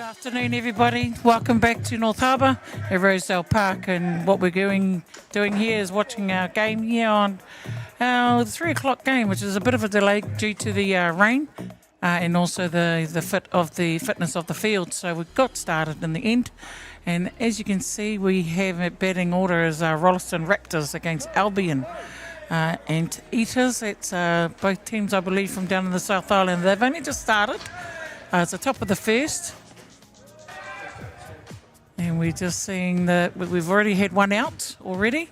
Afternoon, everybody. Welcome back to North Harbour at Rosedale Park, and what we're doing here is watching our game here on our 3 o'clock game, which is a bit of a delay due to the rain and also the fitness of the field. So we got started in the end, and as you can see, we have a batting order as Rolleston Raptors against Albion and Eaters. It's both teams, I believe, from down in the South Island. They've only just started. It's the top of the first. And we're just seeing that we've already had one out already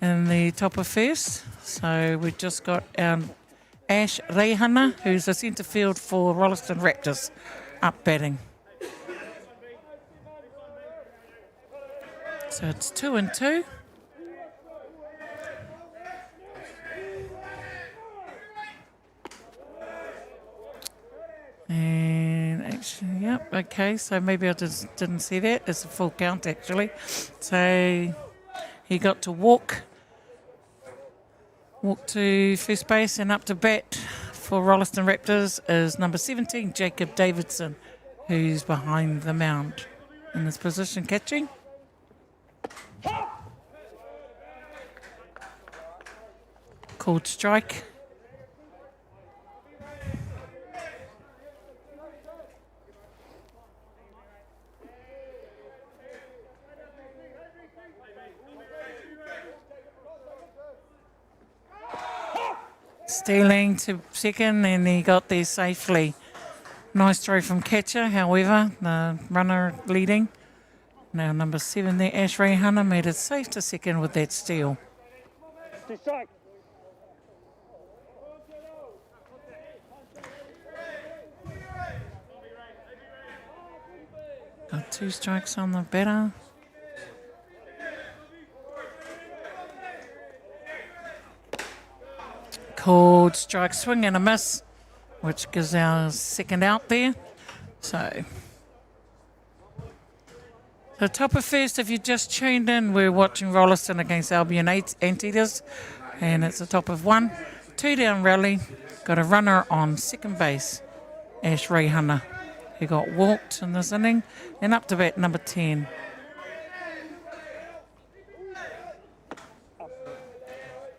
in the top of first. So we've just got Ash Reihana, who's a centre field for Rolleston Raptors, up batting. So it's 2-2. And actually, yep, okay, so maybe I just didn't see that. It's a full count, actually. So he got to walk to first base, and up to bat for Rolleston Raptors is number 17, Jacob Davidson, who's behind the mound in this position, catching. Called strike. Stealing to second, and he got there safely. Nice throw from catcher, however, the runner leading. Now number 7 there, Ash Reihana, made it safe to second with that steal. Got 2 strikes on the batter. Called strike, swing and a miss, which gives our second out there. So, the top of first, if you just tuned in, we're watching Rolleston against Albion Anteaters, and it's a top of 1. 2 down rally, got a runner on second base, Ash Reihana, who got walked in this inning, and up to bat number 10.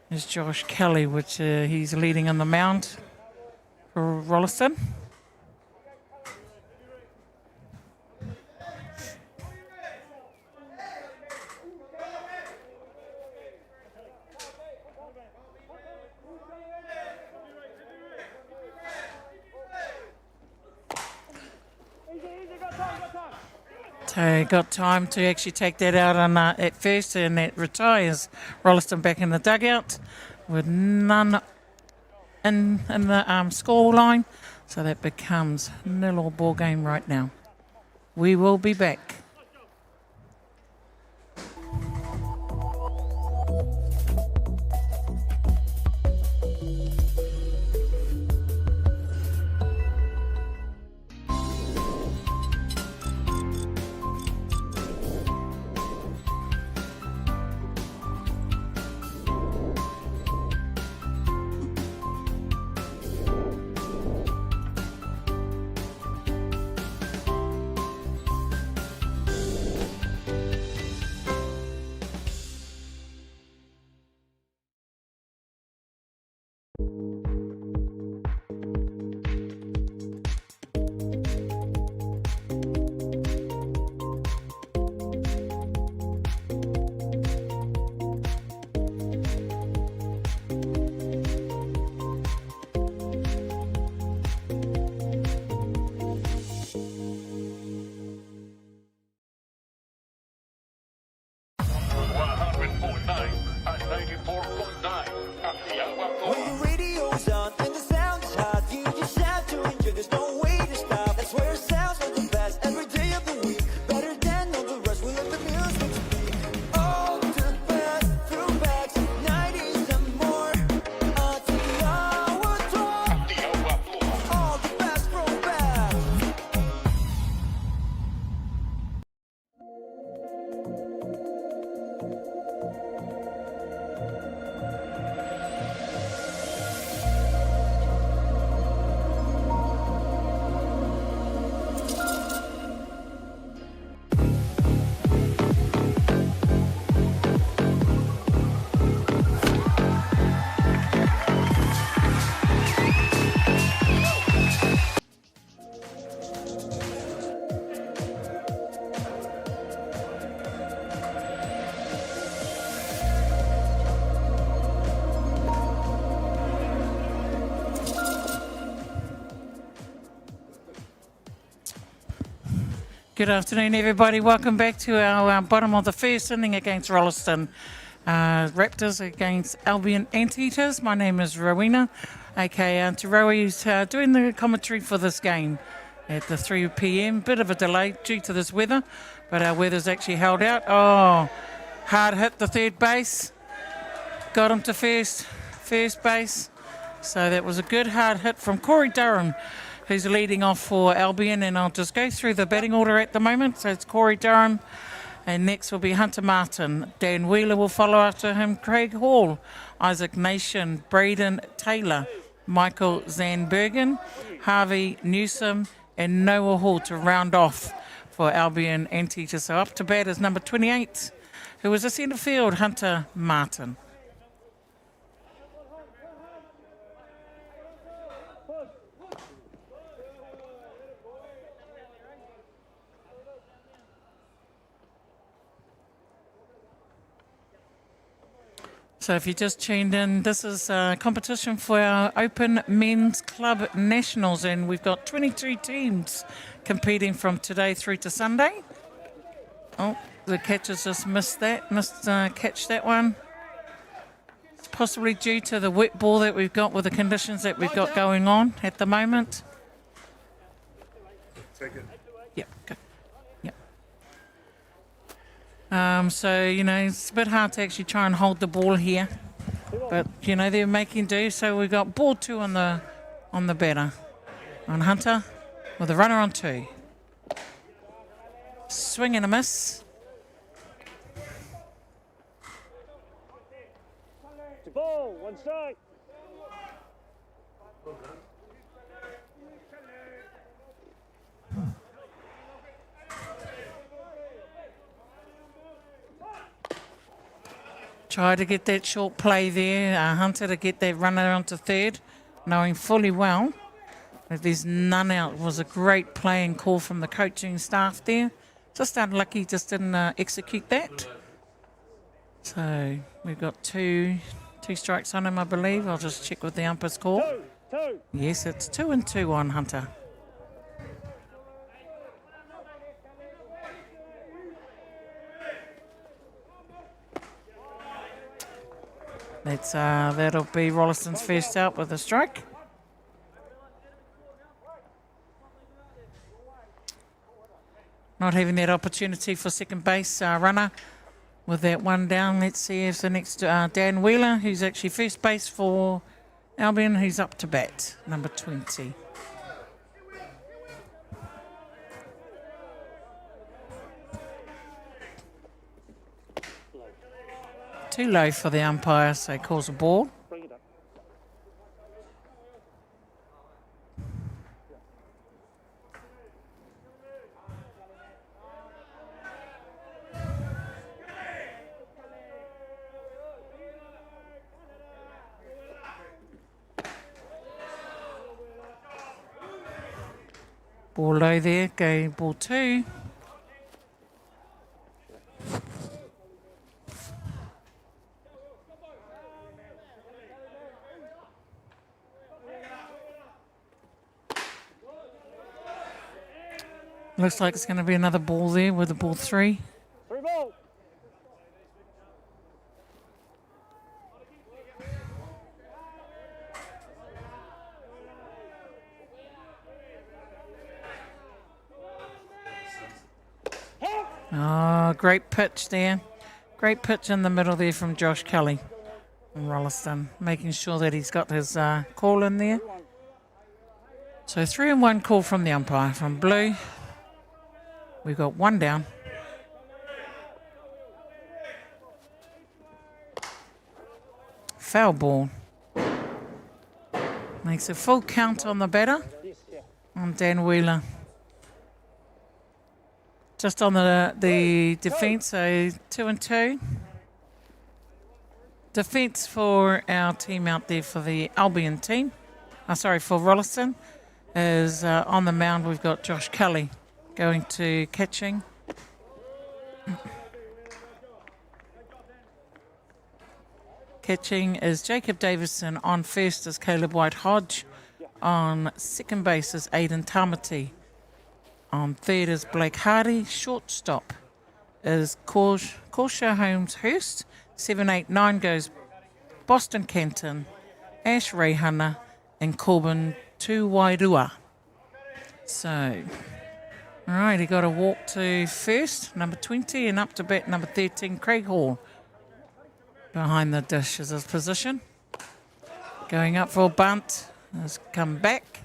Is Josh Kelly, which he's leading on the mound for Rolleston. So got time to actually take that out on at first, and that retires Rolleston back in the dugout with none in the score line. So that becomes 0-all ball game right now. We will be back. Good afternoon, everybody. Welcome back to our bottom of the first inning against Rolleston. Raptors against Albion Anteaters. My name is Rowena, aka Auntie Rowie, who's doing the commentary for this game at the 3 p.m. Bit of a delay due to this weather, but our weather's actually held out. Oh, hard hit the third base. Got him to first base. So that was a good hard hit from Corey Durham, who's leading off for Albion, and I'll just go through the batting order at the moment. So it's Corey Durham, and next will be Hunter Martin. Dan Wheeler will follow after him, Craig Hall, Isaac Nation, Braden Taylor, Michael Zandbergen, Harvey Newsom, and Noah Hall to round off for Albion Anteaters. So up to bat is number 28, who was a centre field, Hunter Martin. So if you just tuned in, this is a competition for our Open Men's Club Nationals, and we've got 22 teams competing from today through to Sunday. Oh, the catchers just missed catch that one. It's possibly due to the wet ball that we've got with the conditions that we've got going on at the moment. Take it. Yep, good. So, it's a bit hard to actually try and hold the ball here. But, they're making do. So we've got ball 2 on the batter. On Hunter with a runner on 2. Swing and a miss. Ball, 1 strike. Try to get that short play there, Hunter, to get that runner onto third, knowing fully well that there's none out. It was a great play and call from the coaching staff there. Just unlucky, just didn't execute that. So we've got two strikes on him, I believe. I'll just check with the umpire's call. Two. Yes, it's 2-2 on Hunter. That'll be Rolleston's first out with a strike. Not having that opportunity for second base runner with that one down. Let's see if the next Dan Wheeler, who's actually first base for Albion, who's up to bat, number 20. Too low for the umpire, so he calls a ball. Bring it up. Ball low there, go ball 2. Looks like it's going to be another ball there with the ball 3. 3 ball. Oh, great pitch there. Great pitch in the middle there from Josh Kelly from Rolleston, making sure that he's got his call in there. So 3-1 call from the umpire. From Blue, we've got 1 down. Foul ball. Makes a full count on the batter, on Dan Wheeler. Just on the defence, so 2-2. Defence for our team out there for the Albion team. For Rolleston, is on the mound. We've got Josh Kelly going to catching. Catching is Jacob Davison. On first is Caleb White-Hodge. On second base is Aidan Tamati. On third is Blake Hardy. Shortstop is Korsha Holmes Hurst. 789 goes Boston Kenton, Ash Reihana, and Corbin Tuwairua. So, all right, he got a walk to first, number 20, and up to bat number 13, Craig Hall. Behind the dish is his position. Going up for a bunt, has come back.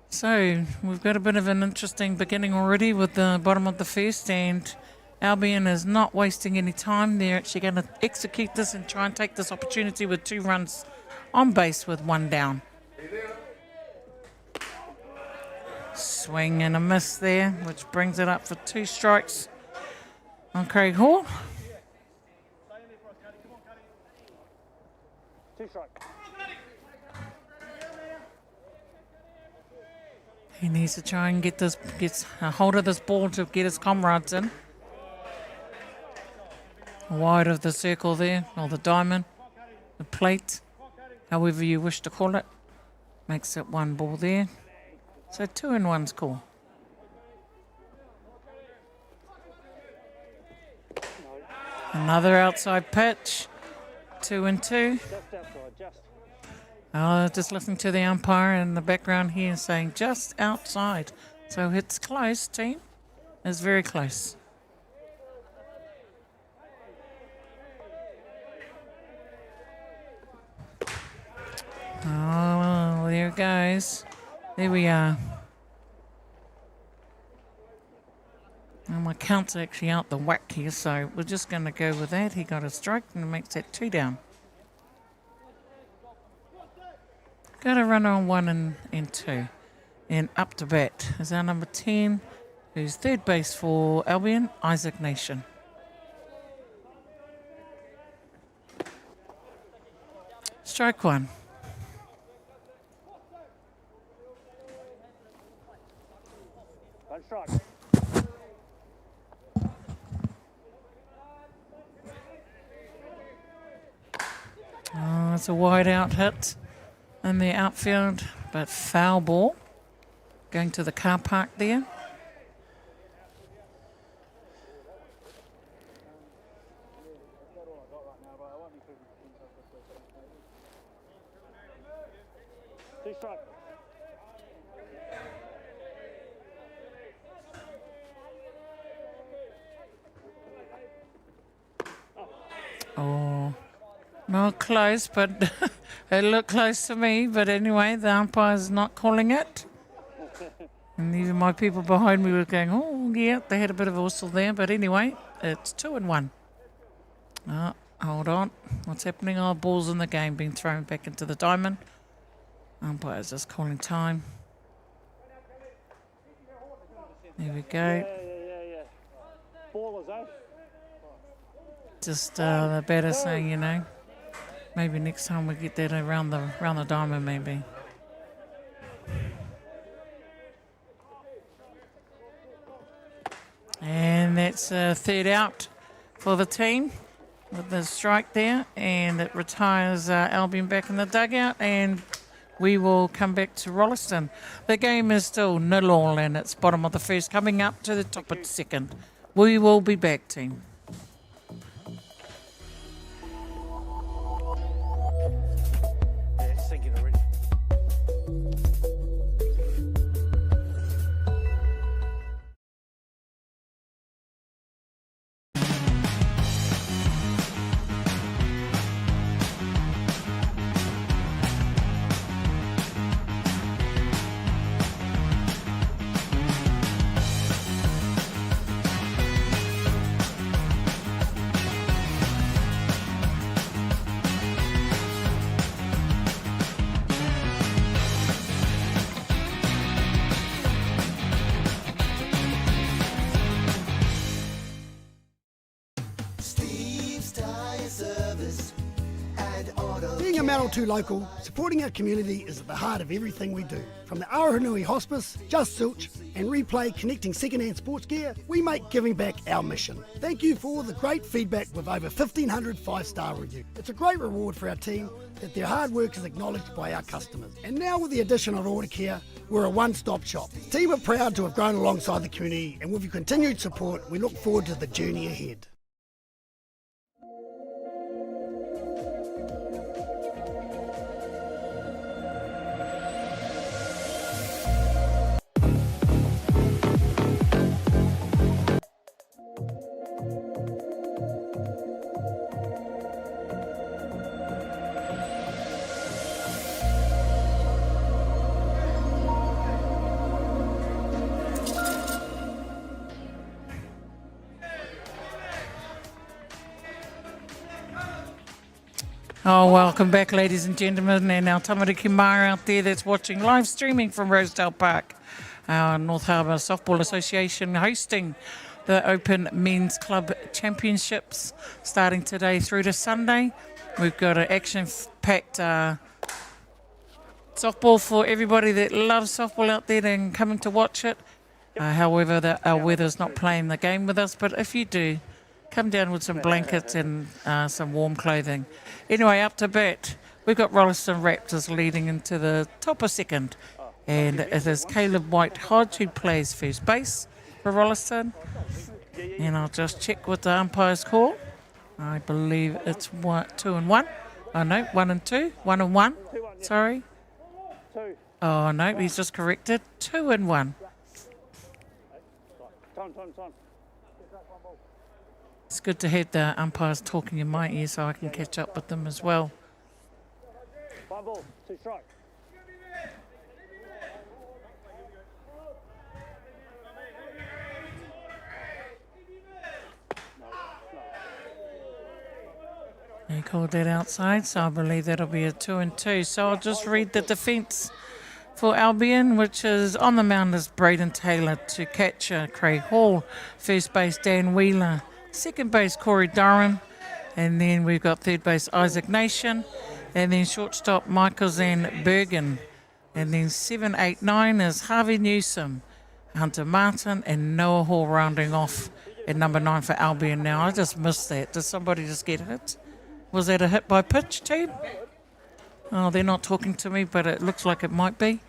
So, we've got a bit of an interesting beginning already with the bottom of the first, and Albion is not wasting any time. They're actually going to execute this and try and take this opportunity with 2 runs on base with 1 down. Swing and a miss there, which brings it up for 2 strikes on Craig Hall. 2 strikes. He needs to try and get a hold of this ball to get his comrades in. Wide of the circle there, or the diamond, the plate, however you wish to call it. Makes it 1 ball there. So 2 and 1's cool. Another outside pitch. 2 and 2. Just outside, just. Just listening to the umpire in the background here saying just outside. So it's close, team. It's very close. Oh, there it goes. There we are. And my count's actually out the whack here, so we're just going to go with that. He got a strike and it makes that 2 down. Got a runner on 1 and 2. And up to bat is our number 10, who's third base for Albion, Isaac Nation. Strike 1. One strike. Oh, it's a wide out hit in the outfield, but foul ball. Going to the car park there. Two strike. Oh, not close, but it looked close to me. But anyway, the umpire's not calling it. And even my people behind me were going, oh, yeah, they had a bit of a whistle there. But anyway, it's 2 and 1. Oh, hold on. What's happening? Oh, balls in the game being thrown back into the diamond. Umpire's just calling time. There we go. Yeah. Ballers, eh? Just the batter saying, you know, maybe next time we get that around the diamond, maybe. And that's a third out for the team with the strike there, and it retires Albion back in the dugout, and we will come back to Rolleston. The game is still 0-0, and it's bottom of the first, coming up to the top of the second. We will be back, team. Yeah, it's sinking already. Being a Manawatu local, supporting our community is at the heart of everything we do. From the Aoranui Hospice, Just Silch and Replay connecting second-hand sports gear, we make giving back our mission. Thank you for all the great feedback with over 1,500 5-star reviews. It's a great reward for our team that their hard work is acknowledged by our customers. And now with the addition of Order Care, we're a one-stop shop. The team are proud to have grown alongside the community, and with your continued support, we look forward to the journey ahead. Oh, welcome back, ladies and gentlemen, and our tamariki mara out there that's watching live streaming from Rosedale Park. Our North Harbour Softball Association hosting the Open Men's Club Championships starting today through to Sunday. We've got an action-packed softball for everybody that loves softball out there and coming to watch it. However, our weather's not playing the game with us, but if you do, come down with some blankets and some warm clothing. Anyway, up to bat, we've got Rolleston Raptors leading into the top of second. And it is Caleb White-Hodge who plays first base for Rolleston. And I'll just check with the umpire's call. I believe it's 2 and 1. Oh, no, 1 and 2. 1 and 1. Sorry. Oh, no, he's just corrected. 2 and 1. Time. It's good to have the umpires talking in my ear so I can catch up with them as well. 1 ball, 2 strike. He called that outside, so I believe that'll be a 2 and 2. So I'll just read the defence for Albion, which is on the mound is Braden Taylor, to catcher Craig Hall, first base Dan Wheeler, second base Corey Durham, and then we've got third base Isaac Nation, and then shortstop Michael Zan Bergen, and then 7, 8, 9 is Harvey Newsom, Hunter Martin, and Noah Hall rounding off at number 9 for Albion. Now I just missed that. Did somebody just get hit? Was that a hit by pitch, team? Oh, they're not talking to me, but it looks like it might be.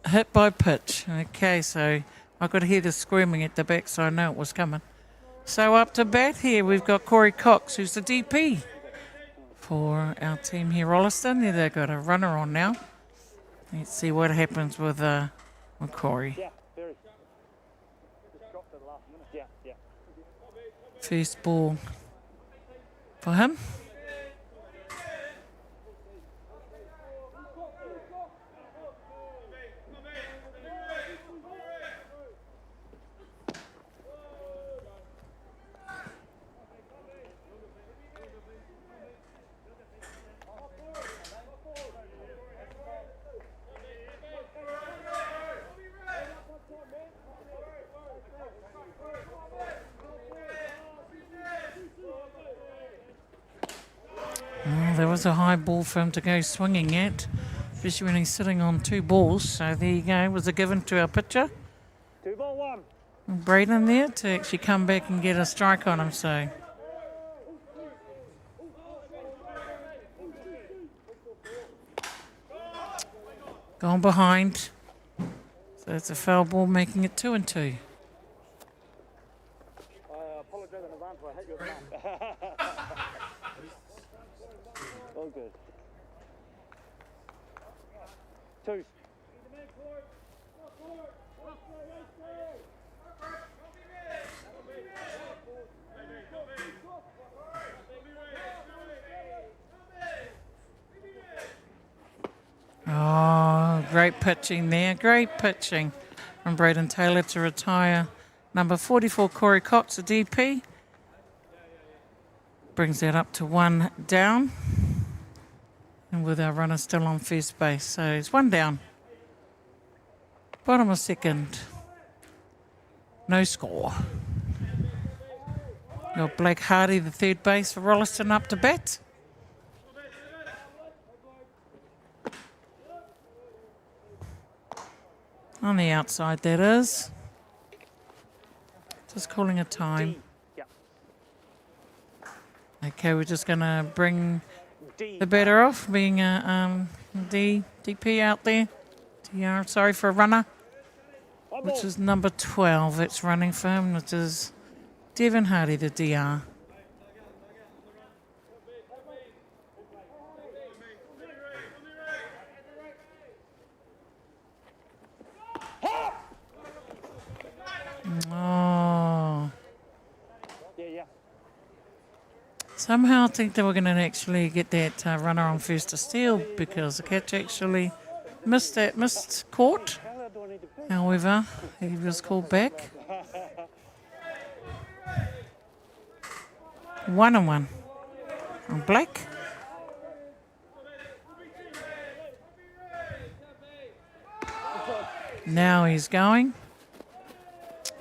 Hit by pitch. Okay, so I could hear the screaming at the back, so I know it was coming. So up to bat here, we've got Corey Cox, who's the DP for our team here, Rolleston. They've got a runner on now. Let's see what happens with Corey. Yeah, very. Just dropped it last minute. Yeah. First ball for him. There was a high ball for him to go swinging at, especially when he's sitting on 2 balls. So there you go, it was a given to our pitcher. 2 ball 1. Braden there to actually come back and get a strike on him. So gone behind. So it's a foul ball, making it 2 and 2. I apologise in advance for I hit your mouth. All good. 2. Oh, great pitching there. Great pitching from Braden Taylor to retire number 44, Corey Cox, the DP. Brings that up to 1 down. And with our runner still on first base. So it's 1 down. Bottom of second. No score. Got Blake Hardy, the third base for Rolleston, up to bat. On the outside, that is. Just calling a time. Yep. Okay, we're just going to bring D. the batter off, being a DP out there. DR, sorry, for a runner, One which more. is number 12. It's running for him, which is Devon Hardy, the DR. Oh. Yeah. Somehow I think they were going to actually get that runner on first to steal because the catch actually missed court. How loud do I need to pitch? However, he was called back. 1-1 on Black. Now he's going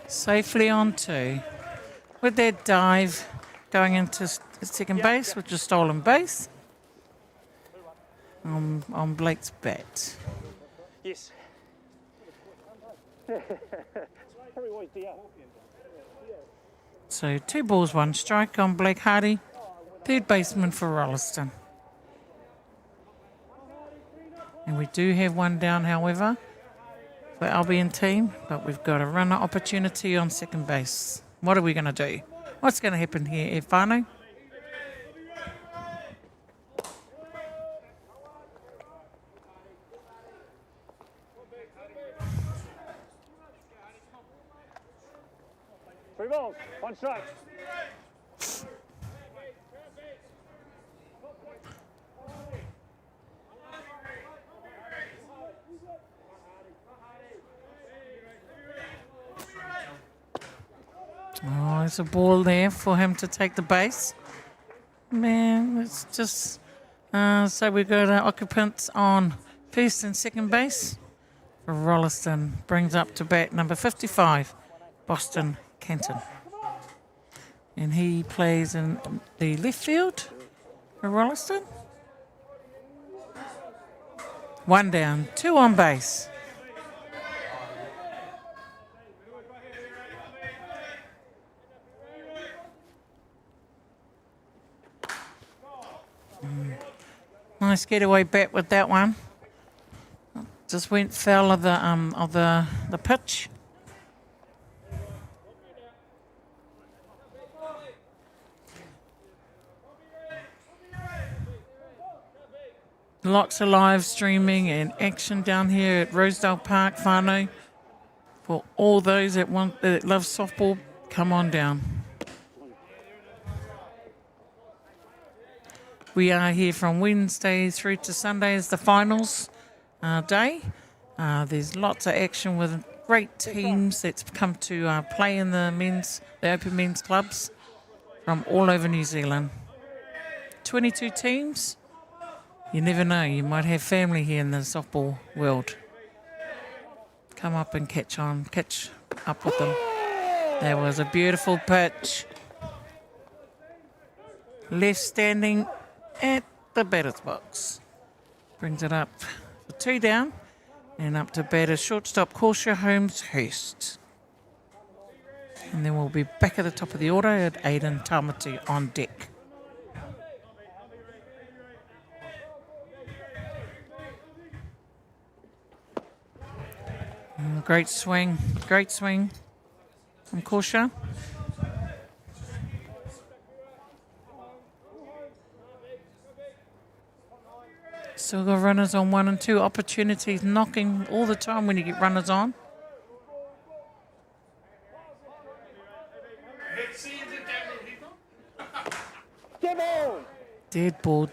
safely on 2 with that dive going into second base, which is stolen base on Blake's bat. Yes. Probably always DR. So 2 balls, 1 strike on Blake Hardy, third baseman for Rolleston. And we do have 1 down, however, for Albion team, but we've got a runner opportunity on second base. What are we going to do? What's going to happen here, Efano? Three balls, 1 strike. Oh, there's a ball there for him to take the base. Man, it's just... so we've got occupants on first and second base. Rolleston brings up to bat number 55, Boston Kenton. And he plays in the left field for Rolleston. 1 down, 2 on base. Nice getaway bat with that one. Just went foul of the pitch. Lots of live streaming and action down here at Rosedale Park, whānau. For all those that love softball, come on down. We are here from Wednesday through to Sunday as the finals day. There's lots of action with great teams that's come to play in the open men's clubs from all over New Zealand. 22 teams. You never know, you might have family here in the softball world. Come up and catch up with them. That was a beautiful pitch. Left standing at the batter's box. Brings it up for 2 down and up to batter shortstop Corsha Holmes Hurst. And then we'll be back at the top of the order at Aidan Tamati on deck. Great swing from Corsha. Still got runners on 1 and 2. Opportunities knocking all the time when you get runners on. Dead ball.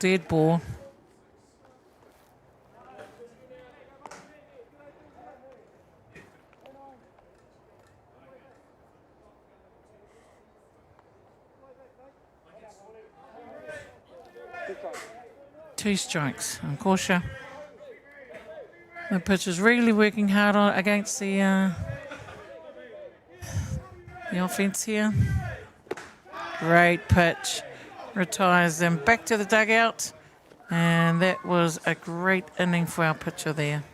Two strikes on Corsha. The pitcher's really working hard against the offense here. Great pitch. Retires them back to the dugout. And that was a great inning for our pitcher there.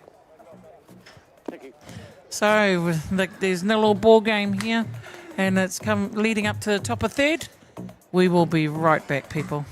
So there's a little ball game here, and it's come leading up to the top of third. We will be right back, people.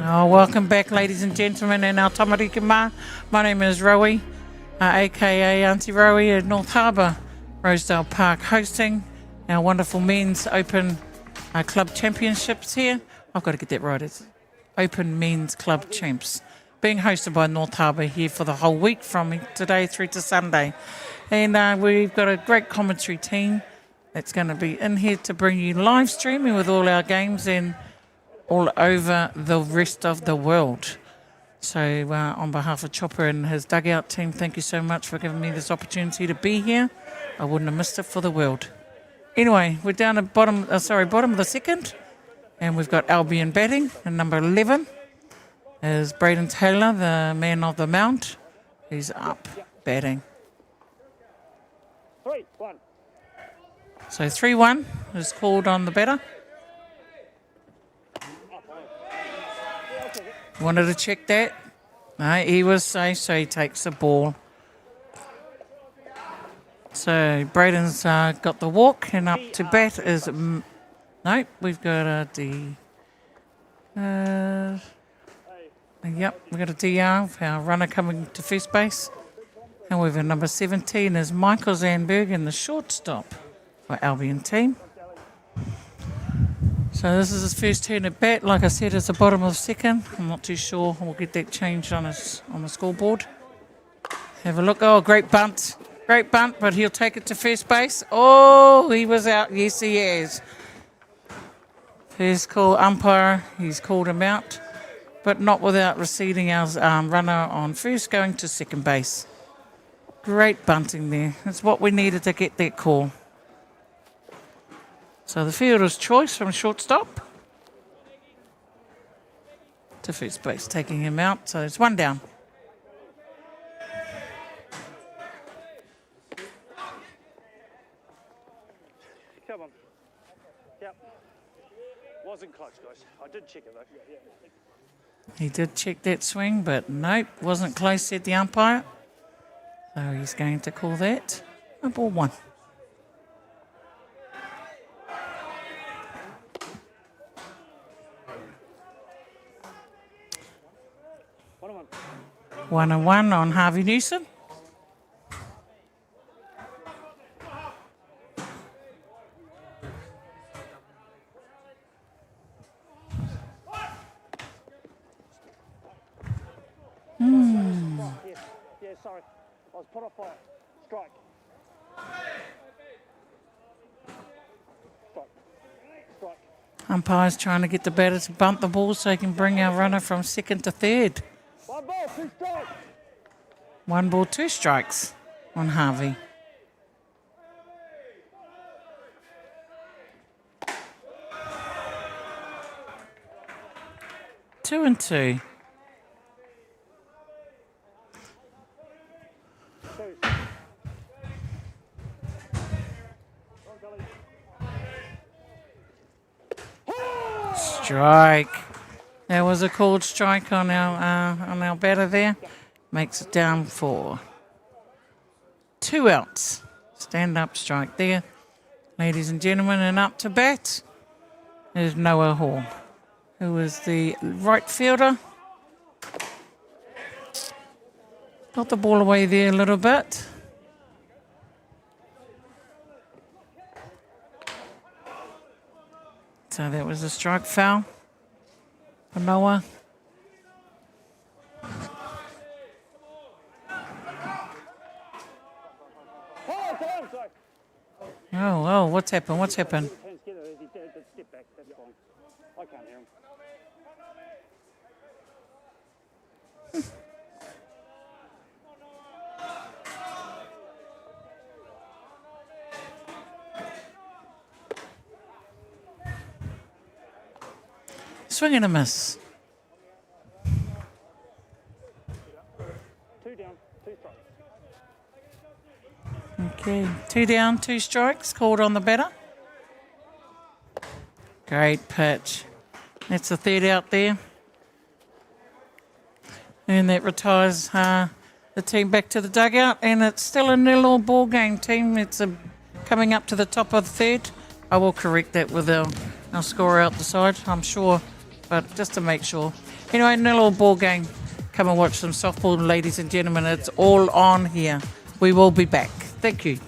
Oh, welcome back, ladies and gentlemen, and our tamariki mā. My name is Rowie, aka Auntie Rowie at North Harbour, Rosedale Park, hosting our wonderful men's Open Club Championships here. I've got to get that right. It's Open Men's Club Champs, being hosted by North Harbour here for the whole week from today through to Sunday. And we've got a great commentary team that's going to be in here to bring you live streaming with all our games and all over the rest of the world. So on behalf of Chopper and his Dugout team, thank you so much for giving me this opportunity to be here. I wouldn't have missed it for the world. Anyway, we're down at bottom of the second, and we've got Albion batting, and number 11 is Braden Taylor, the man of the mount. He's up batting. 3-1. So 3-1 is called on the batter. Wanted to check that. No, he was safe, so he takes the ball. So Braden's got the walk, and up to bat is... Nope, we've got a D. Yep, we've got a DR, our runner coming to first base. And we've got number 17 is Michael Zandberg in the shortstop for Albion team. So this is his first turn at bat. Like I said, it's the bottom of the second. I'm not too sure. We'll get that changed on the scoreboard. Have a look. Oh, great bunt. Great bunt, but he'll take it to first base. Oh, he was out. Yes, he is. First call, umpire. He's called him out, but not without receding our runner on first, going to second base. Great bunting there. That's what we needed to get that call. So the fielder's choice from shortstop to first base, taking him out. So it's one down. Come on. Yep. Wasn't close, guys. I did check it, though. He did check that swing, but nope, wasn't close, said the umpire. So he's going to call that a ball one. One and one on Harvey Newsom. Yeah, sorry. I was put off by it. Strike. Strike. Umpire's trying to get the batter to bump the ball so he can bring our runner from second to third. 1 ball, 2 strikes. 1 ball, 2 strikes on Harvey. Two and two. Strike. That was a called strike on our batter there. Makes it down for 2 outs. Stand up strike there. Ladies and gentlemen, and up to bat is Noah Hall, who is the right fielder. Got the ball away there a little bit. So that was a strike foul for Noah. Oh, what's happened? What's happened? I can't hear him. Swing and a miss. 2 down, 2 strikes. Okay, 2 down, 2 strikes called on the batter. Great pitch. That's the third out there. And that retires the team back to the dugout. And it's still a 0-0 ball game, team. It's coming up to the top of the third. I will correct that with our scorer out the side, I'm sure. But just to make sure. Anyway, 0-0 ball game. Come and watch some softball, ladies and gentlemen. It's all on here. We will be back. Thank you.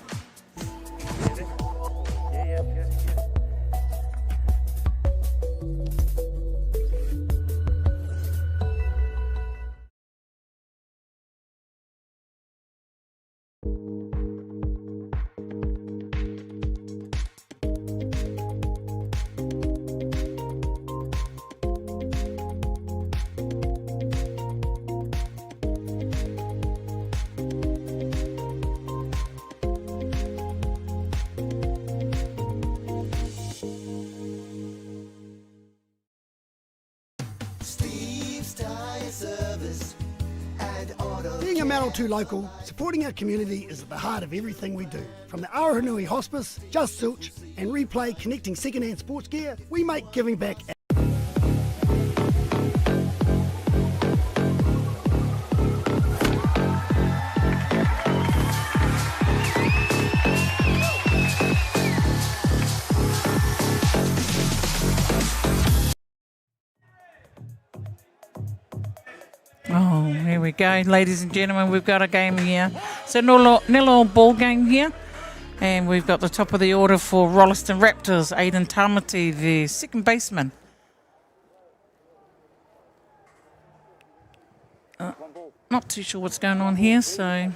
Being a man or two local, supporting our community is at the heart of everything we do. From the Aotearoa Hospice, Just Silch, and Replay connecting second-hand sports gear, we make giving back. Oh, here we go, ladies and gentlemen. We've got a game here. It's a 0-0 ball game here. And we've got the top of the order for Rolleston Raptors, Aidan Tamati, the second baseman. Not too sure what's going on here, so...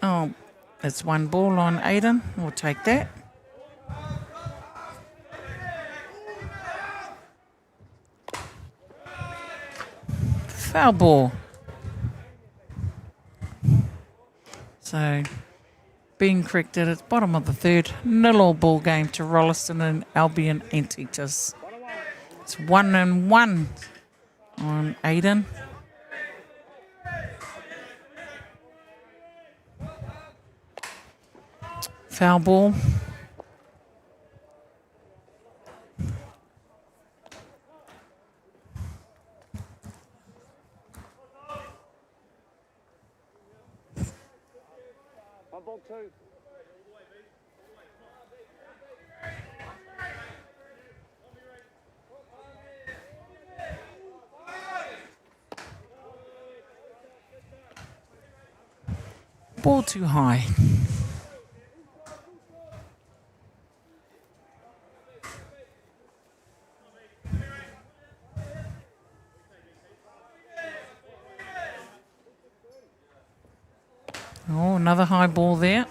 Oh, it's 1 ball on Aidan. We'll take that. Foul ball. So, being corrected, it's bottom of the third. 0-0 ball game to Rolleston and Albion Anteaters. It's 1-1 on Aidan. Foul ball. Ball 2. Ball too high. Oh, another high ball there.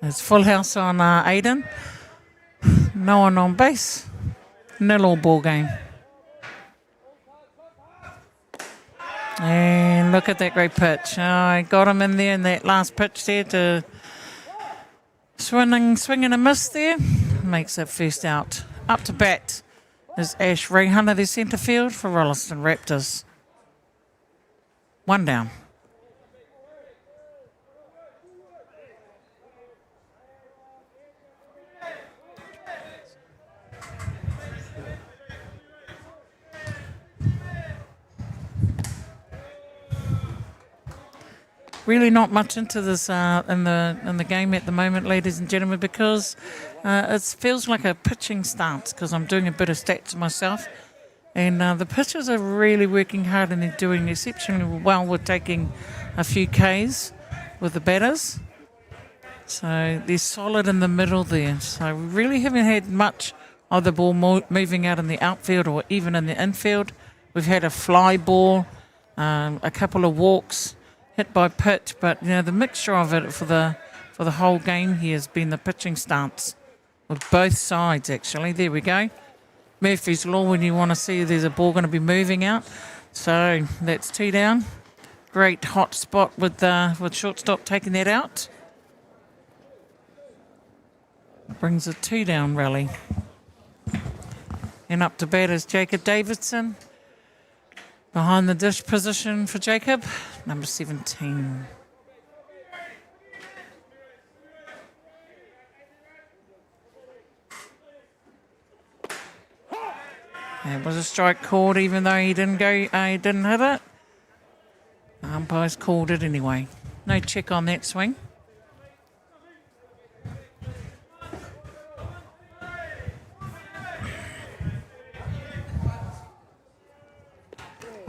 There's full house on Aidan. No one on base. 0-0 ball game. And look at that great pitch. I got him in there in that last pitch there to swing and a miss there. Makes it first out. Up to bat is Ash Rehunter, the centre field for Rolleston Raptors. 1 down. Really not much into this in the game at the moment, ladies and gentlemen, because it feels like a pitching stance because I'm doing a bit of stats myself, and the pitchers are really working hard and they're doing exceptionally well with taking a few Ks with the batters. So they're solid in the middle there. So we really haven't had much of the ball moving out in the outfield or even in the infield. We've had a fly ball, a couple of walks, hit by pitch, but the mixture of it for the whole game here has been the pitching stance with both sides. Actually, there we go. Murphy's law when you want to see there's a ball going to be moving out. So that's 2 down. Great hot spot with shortstop taking that out. Brings a 2 down rally. And up to bat is Jacob Davidson. Behind the dish position for Jacob, number 17. It was a strike called, even though he didn't hit it. The umpires called it anyway. No check on that swing.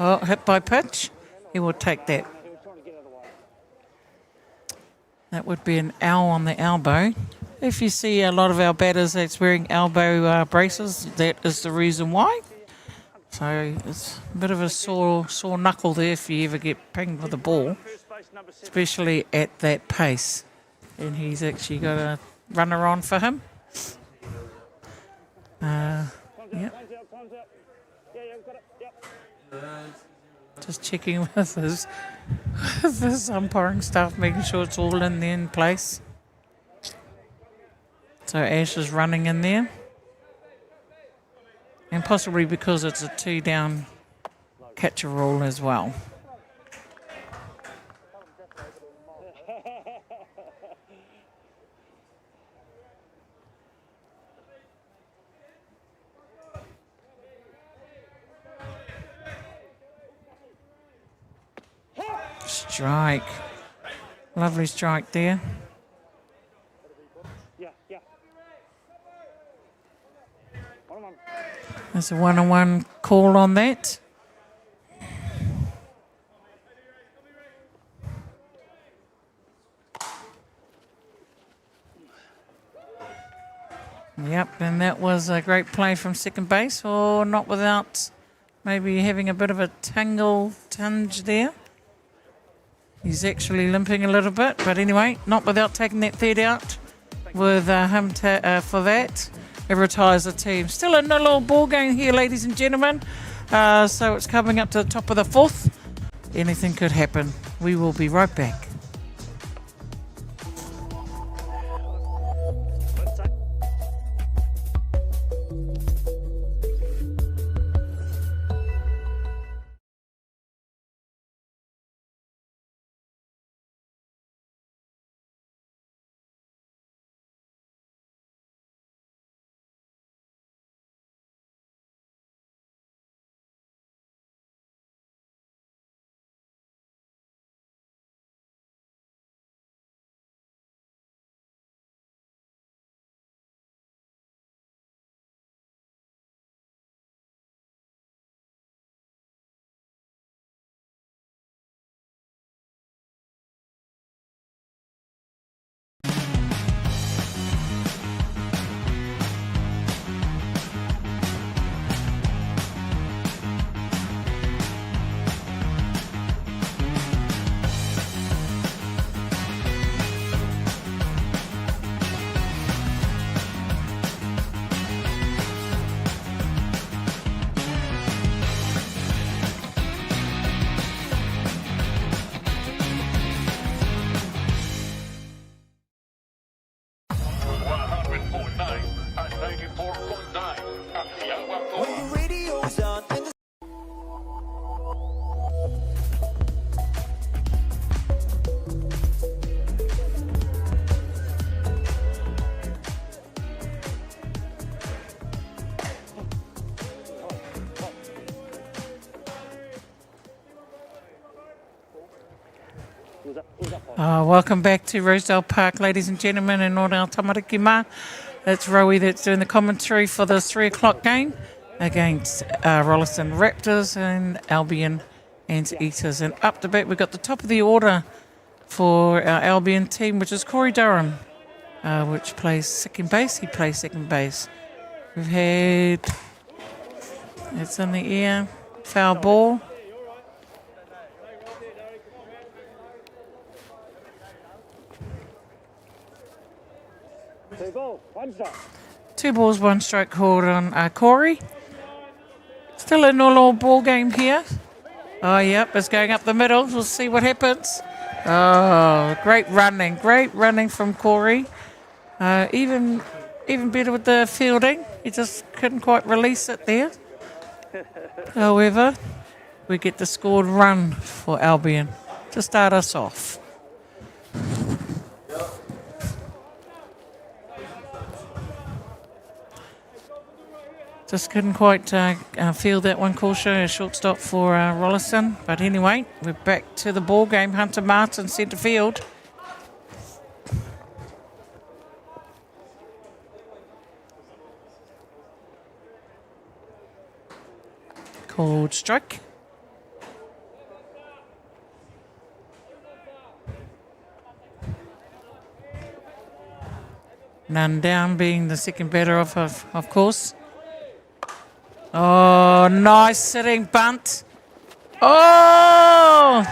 Oh, hit by pitch. He will take that. That would be an L on the elbow. If you see a lot of our batters that's wearing elbow braces, that is the reason why. So it's a bit of a sore knuckle there if you ever get pinged with a ball, especially at that pace. And he's actually got a runner on for him. Yep. Just checking with his umpiring staff, making sure it's all in place. So Ash is running in there. And possibly because it's a 2 down catcher rule as well. Strike. Lovely strike there. There's a 1-on-1 call on that. Yep, and that was a great play from second base, or not without maybe having a bit of a tinge there. He's actually limping a little bit, but anyway, not without taking that third out with him for that. It retires the team. Still a nil-all ball game here, ladies and gentlemen. So it's coming up to the top of the 4th. Anything could happen. We will be right back. Welcome back to Rosedale Park, ladies and gentlemen, and Nō Tamariki mā. It's Rowie that's doing the commentary for this 3 o'clock game against Rolleston Raptors and Albion Anteaters. And up to bat, we've got the top of the order for our Albion team, which is Corey Durham, which plays second base. He plays second base. We've had, it's in the air, foul ball. Two balls, one strike called on Corey. Still a normal ball game here. Oh, yep, it's going up the middle. We'll see what happens. Oh, great running from Corey. Even better with the fielding. He just couldn't quite release it there. However, we get the scored run for Albion to start us off. Just couldn't quite field that one, Korsha, a shortstop for Rolleston. But anyway, we're back to the ball game. Hunter Martin, centre field. Called strike. None down, being the second batter of course. Oh, nice sitting bunt. Oh,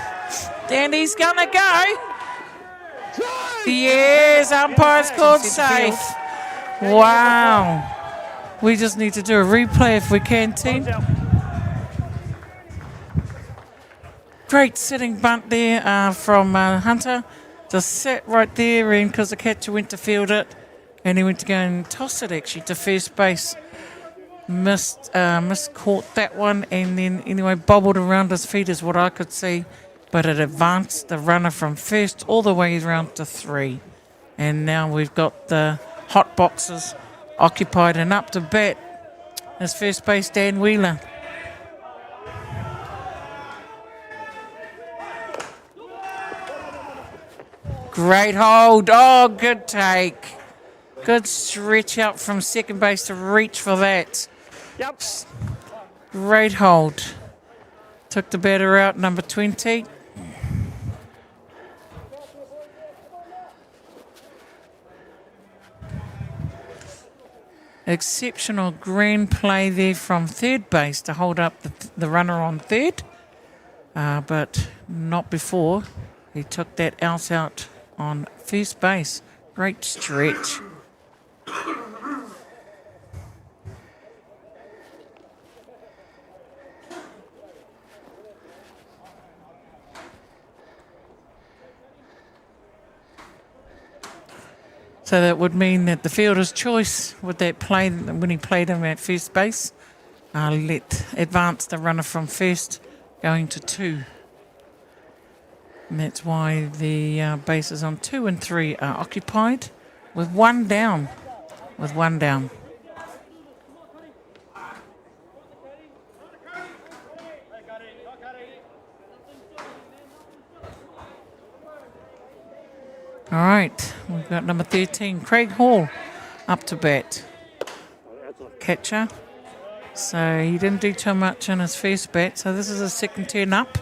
and he's going to go. Yes, umpire's called safe. Wow. We just need to do a replay if we can, team. Great sitting bunt there from Hunter. Just sat right there, and because the catcher went to field it, and he went to go and toss it actually to first base. Miscaught that one, and then anyway bobbled around his feet is what I could see, but it advanced the runner from first all the way around to 3, and now we've got the hot boxes occupied, and up to bat is first base Dan Wheeler. Great hold. Oh, good take. Good stretch out from second base to reach for that. Yep. Great hold. Took the batter out, number 20. Exceptional grand play there from third base to hold up the runner on third. But not before he took that out on first base. Great stretch. So that would mean that the fielder's choice with that play, when he played him at first base, let advance the runner from first going to 2. And that's why the bases on 2 and 3 are occupied with one down. All right, we've got number 13, Craig Hall, up to bat. Catcher. So he didn't do too much in his first bat, so this is his second turn up.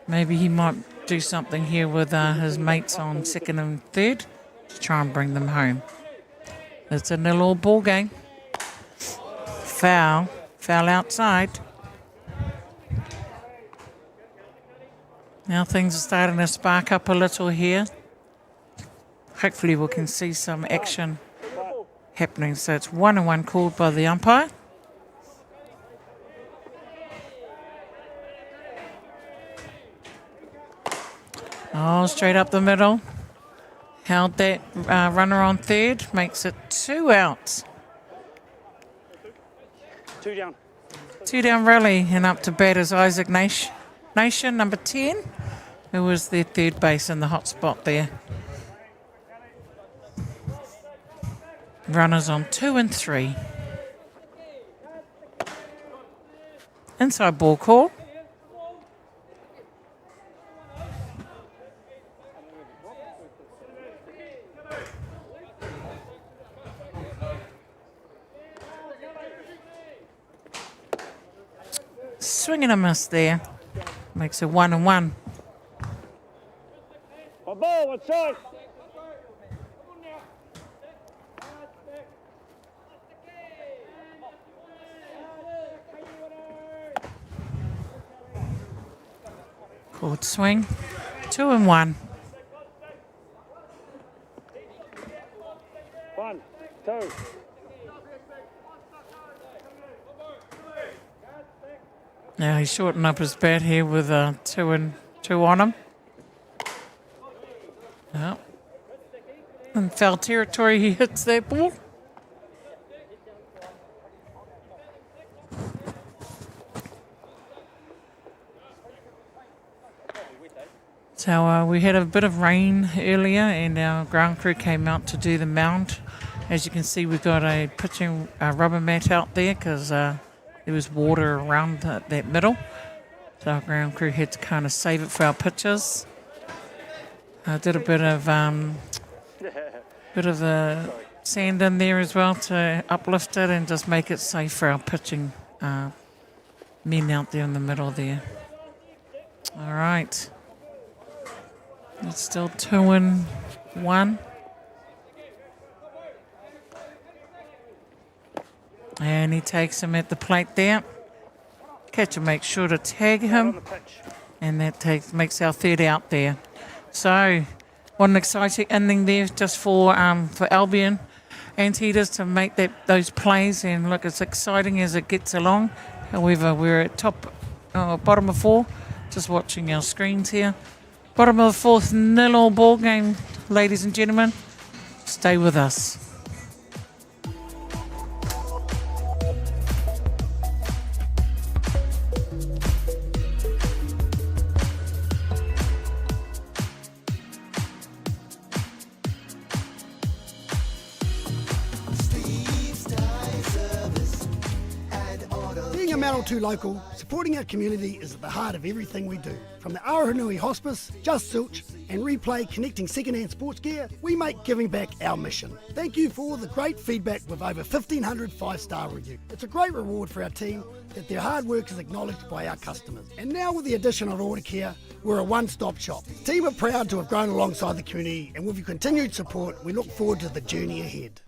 Maybe he might do something here with his mates on second and third to try and bring them home. It's a 0-0 ball game. Foul outside. Now things are starting to spark up a little here. Hopefully we can see some action happening. So it's 1-1 called by the umpire. Oh, straight up the middle. Held that runner on third. Makes it 2 outs. 2 down. 2 down rally, and up to bat is Isaac Nation, number 10, who was their third base in the hot spot there. Runners on 2 and 3. Inside ball call. swing and a miss there. Makes it 1-1. On ball, one side. Court swing. 2-1. 1, 2. Now he's shortened up his bat here with 2-2 on him. Oh. In foul territory, he hits that ball. So we had a bit of rain earlier and our ground crew came out to do the mound. As you can see, we've got a pitching rubber mat out there because there was water around that middle. So our ground crew had to kind of save it for our pitchers. I did a bit of the sand in there as well to uplift it and just make it safe for our pitching men out there in the middle there. All right. It's still 2-1. And he takes him at the plate there. Catcher makes sure to tag him. And that makes our third out there. So, what an exciting inning there just for Albion and Heaters to make those plays. And look, it's exciting as it gets along. However, we're at bottom of 4. Just watching our screens here. Bottom of the 4th, 0-0 ball game, ladies and gentlemen. Stay with us. Being a Manawatu local, supporting our community is at the heart of everything we do. From the Aotearoa Hospice, Just Silch and Replay connecting second-hand sports gear, we make giving back our mission. Thank you for all the great feedback with over 1,500 5-star reviews. It's a great reward for our team that their hard work is acknowledged by our customers. And now with the addition of Order Care, we're a one-stop shop. The team are proud to have grown alongside the community, and with your continued support, we look forward to the journey ahead.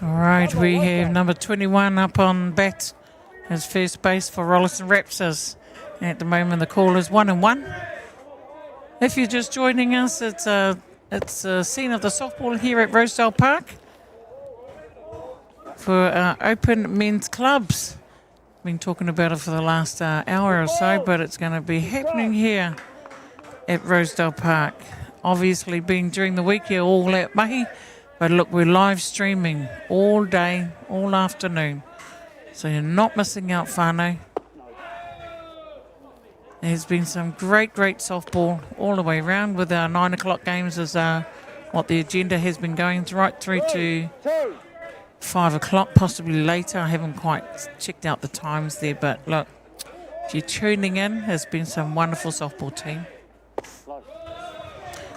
All right, we have number 21 up on bat as first base for Rolleston Raptors. At the moment, the call is 1-1. If you're just joining us, it's a scene of the softball here at Rosedale Park for open men's clubs. Been talking about it for the last hour or so, but it's going to be happening here at Rosedale Park. Obviously, being during the week here, all at mahi. But look, we're live streaming all day, all afternoon. So you're not missing out, whānau. There's been some great softball all the way around with our 9 o'clock games as what the agenda has been going right through to 5 o'clock, possibly later. I haven't quite checked out the times there, but look, if you're tuning in, there's been some wonderful softball team.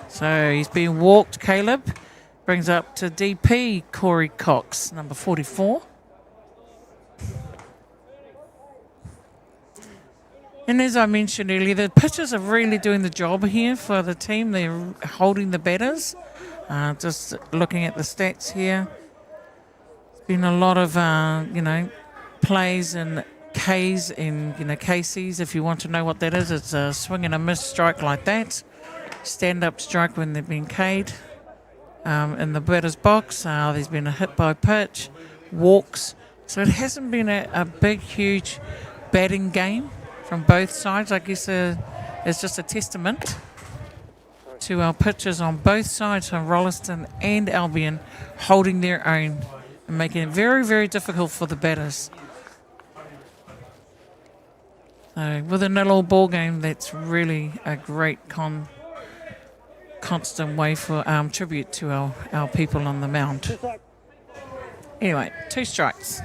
So he's being walked, Caleb. Brings up to DP, Corey Cox, number 44. And as I mentioned earlier, the pitchers are really doing the job here for the team. They're holding the batters. Just looking at the stats here. been a lot of, plays in Ks and, KCs. If you want to know what that is, it's a swing and a miss strike like that. Stand-up strike when they've been K'd. In the batter's box, there's been a hit by pitch, walks. So it hasn't been a big, huge batting game from both sides. I guess it's just a testament to our pitchers on both sides, from Rolleston and Albion, holding their own and making it very, very difficult for the batters. So with a 0-0 ball game, that's really a great constant way for tribute to our people on the mound. Anyway, 2 strikes.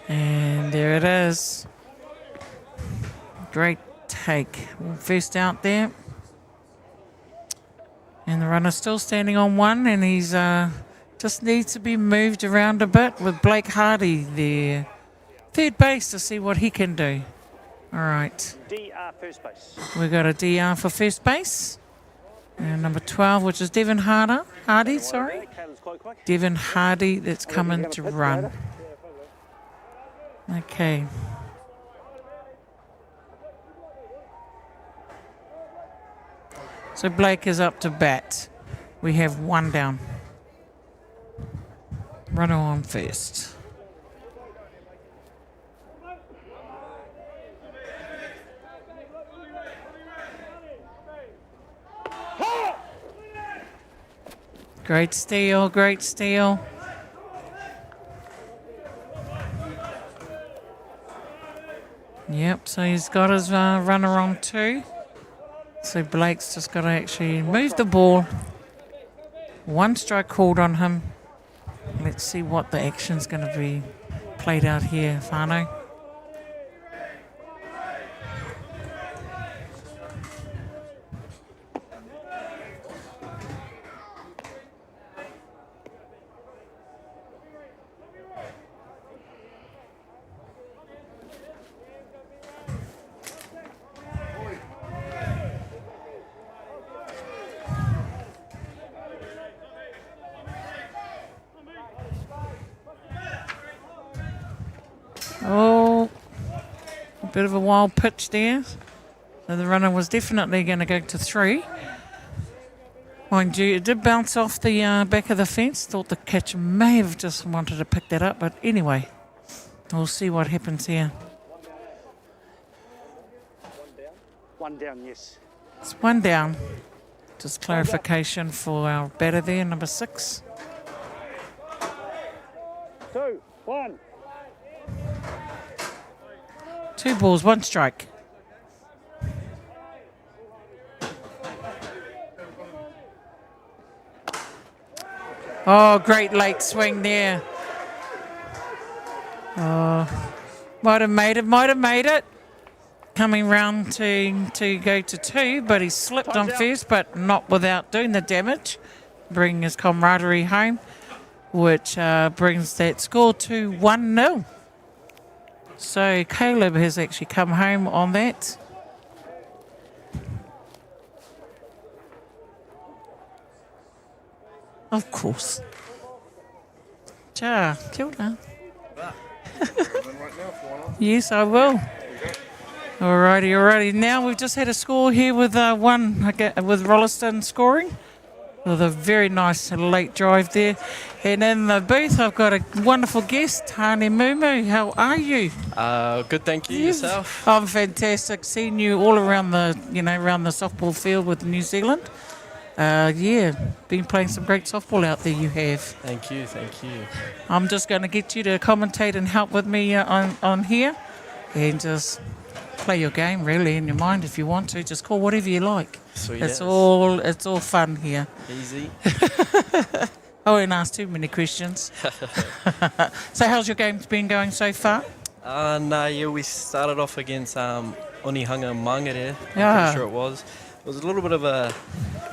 And there it is. Great take. First out there. And the runner's still standing on 1, and he's just needs to be moved around a bit with Blake Hardy there. Third base to see what he can do. All right. DR first base. We've got a DR for first base. And number 12, which is Devon Hardy, sorry. Caleb's quite quick. Devon Hardy that's coming to run. Okay. So Blake is up to bat. We have 1 down. Runner on first. Great steal, great steal. Yep, so he's got his runner on 2. So Blake's just got to actually move the ball. 1 strike called on him. Let's see what the action's going to be played out here, Whānau. Oh, a bit of a wild pitch there. So the runner was definitely going to go to 3. Mind you, it did bounce off the back of the fence. Thought the catcher may have just wanted to pick that up, but anyway, we'll see what happens here. 1 down, yes. It's 1 down. Just clarification for our batter there, number 6. 2, 1. 2 balls, 1 strike. Oh, great late swing there. Oh, might have made it. Coming round to go to 2, but he slipped on first, but not without doing the damage, bringing his camaraderie home, which brings that score to 1-0. So Caleb has actually come home on that. Of course. Kia ora. Yes, I will. Alrighty. Now we've just had a score here with with Rolleston scoring. With a very nice late drive there. And in the booth, I've got a wonderful guest, Tane Mumu. How are you? Good, thank you. Yourself? I'm fantastic. Seeing you all around around the softball field with New Zealand. Been playing some great softball out there. You have. Thank you. I'm just going to get you to commentate and help with me on here, and just play your game really in your mind if you want to. Just call whatever you like. Sweet. It's all fun here. Easy. I won't ask too many questions. So how's your game been going so far? We started off against Onihanga Mangere. I'm Yeah. pretty sure it was. It was a little bit of a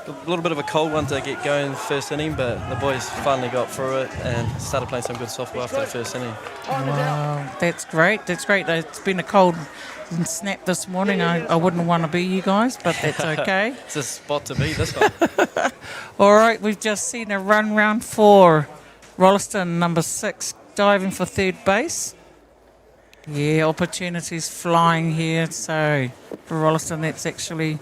A little bit of a cold one to get going first inning, but the boys finally got through it and started playing some good softball after the first inning. Wow, that's great. That's great. It's been a cold snap this morning. I wouldn't want to be you guys, but that's okay. It's a spot to be, this one. All right, we've just seen a run round for Rolleston, number 6, diving for third base. Yeah, opportunities flying here. So for Rolleston, that's actually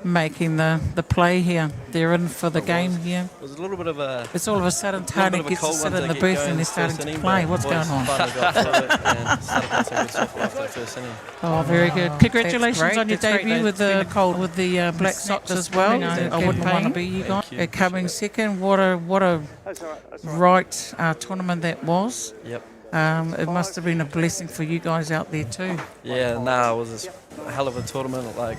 making the play here. They're in for the game here. It was a little bit of a... It's all of a sudden Tony gets to sit in the booth and they're starting to play. What's going on? Finally got through it and started playing some good softball after the first inning. Oh, very good. Congratulations on your debut with the Black Sox as well. I wouldn't want to be you guys. Coming second, what a right tournament that was. Yep. It must have been a blessing for you guys out there too. Yeah, it was a hell of a tournament. Like,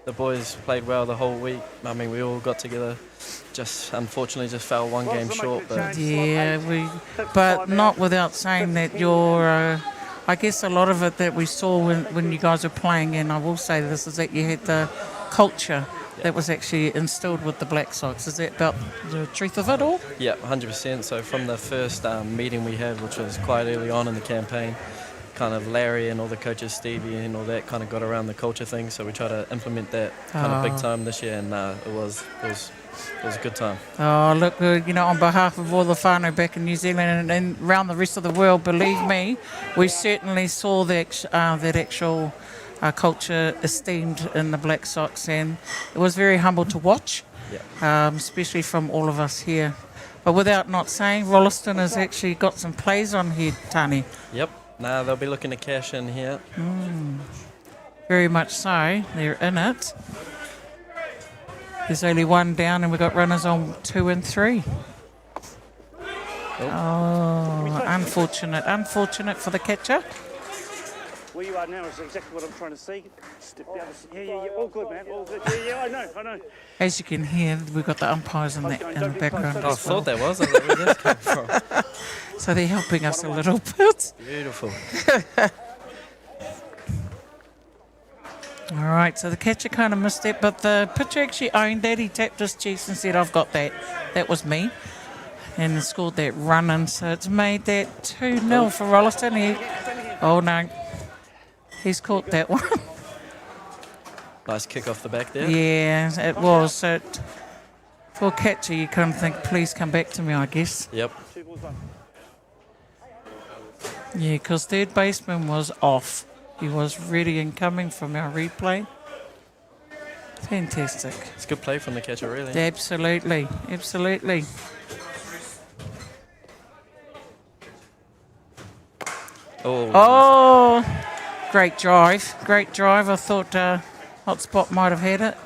the boys played well the whole week. I mean, we all got together. Just unfortunately, just fell one game short. But but not without saying that you're. I guess a lot of it that we saw when you guys were playing, and I will say this, is that you had the culture that was actually instilled with the Black Sox. Is that about the truth of it all? Yeah, 100%. So from the first meeting we had, which was quite early on in the campaign, kind of Larry and all the coaches, Stevie and all that, kind of got around the culture thing. So we tried to implement that kind of big time this year, and it was a good time. Oh, look, on behalf of all the whānau back in New Zealand and around the rest of the world, believe me, we certainly saw that actual culture esteemed in the Black Sox, and it was very humble to watch, especially from all of us here. But without not saying, Rolleston has actually got some plays on here, Tani. Yep. Now they'll be looking to cash in here. Very much so. They're in it. There's only one down, and we've got runners on 2 and 3. Oh, unfortunate for the catcher. Where you are now is exactly what I'm trying to see. Step down. Yeah, all good, man. All good. Yeah, I know. As you can hear, we've got the umpires in the background. I thought that was. I was like, where did this come from? So they're helping us a little bit. Beautiful. All right, so the catcher kind of missed it, but the pitcher actually owned that. He tapped his chest and said, I've got that. That was me. And scored that run in. So it's made that 2-0 for Rolleston. Oh, no. He's caught that one. Nice kick off the back there. Yeah, it was. So for catcher, you kind of think, please come back to me, I guess. Yep. Yeah, because third baseman was off. He was ready and coming from our replay. Fantastic. It's good play from the catcher, really. Absolutely. Oh, great drive. I thought Hotspot might have had it.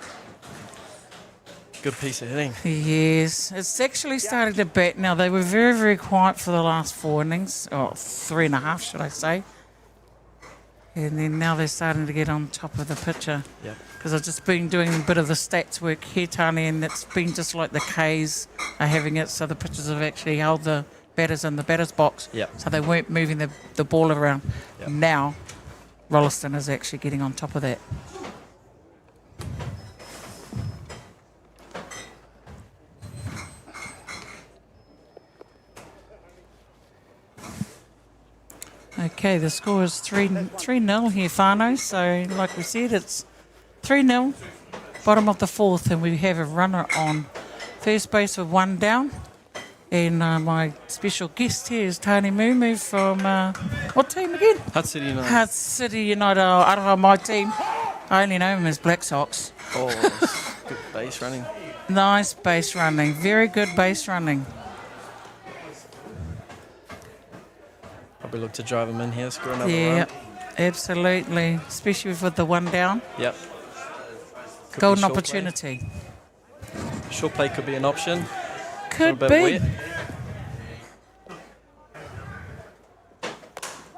Good piece of hitting. Yes, it's actually started to bat now. They were very, very quiet for the last 4 innings, or 3.5, should I say. And then now they're starting to get on top of the pitcher. Yep. Because I've just been doing a bit of the stats work here, Tani, and it's been just like the Ks are having it, so the pitchers have actually held the batters in the batter's box. Yep. So they weren't moving the ball around. Yep. Now, Rolleston is actually getting on top of that. Okay, the score is 3-0 here, whānau. So, like we said, it's 3-0, bottom of the 4th, and we have a runner on first base with 1 down. And my special guest here is Tani Mumu from, what team again? Hutt City United. Hutt City United, Aroha, my team. I only know him as Black Sox. Oh, good base running. Nice base running, very good base running. Probably look to drive him in here, score another Yeah, run. absolutely, especially with the 1 down. Yep. Could Golden be short opportunity. play. Short play could be an option. Could a be. bit wet.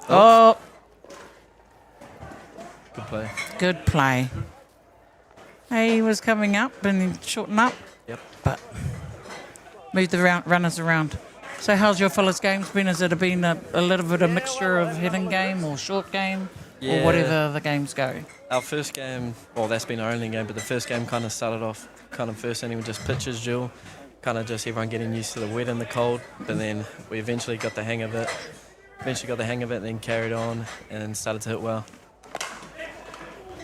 Oh, Good play. good play. He was coming up and then shortened up, Yep. but moved the runners around. So how's your fellas' games been? Has it been a little bit of mixture of hitting game or short game or Yeah. whatever the games go? Our first game, well, that's been our only game, but the first game kind of started off kind of first inning was just pitches duel, kind of just everyone getting used to the wet and the cold. But then we eventually got the hang of it. And then carried on and started to hit well.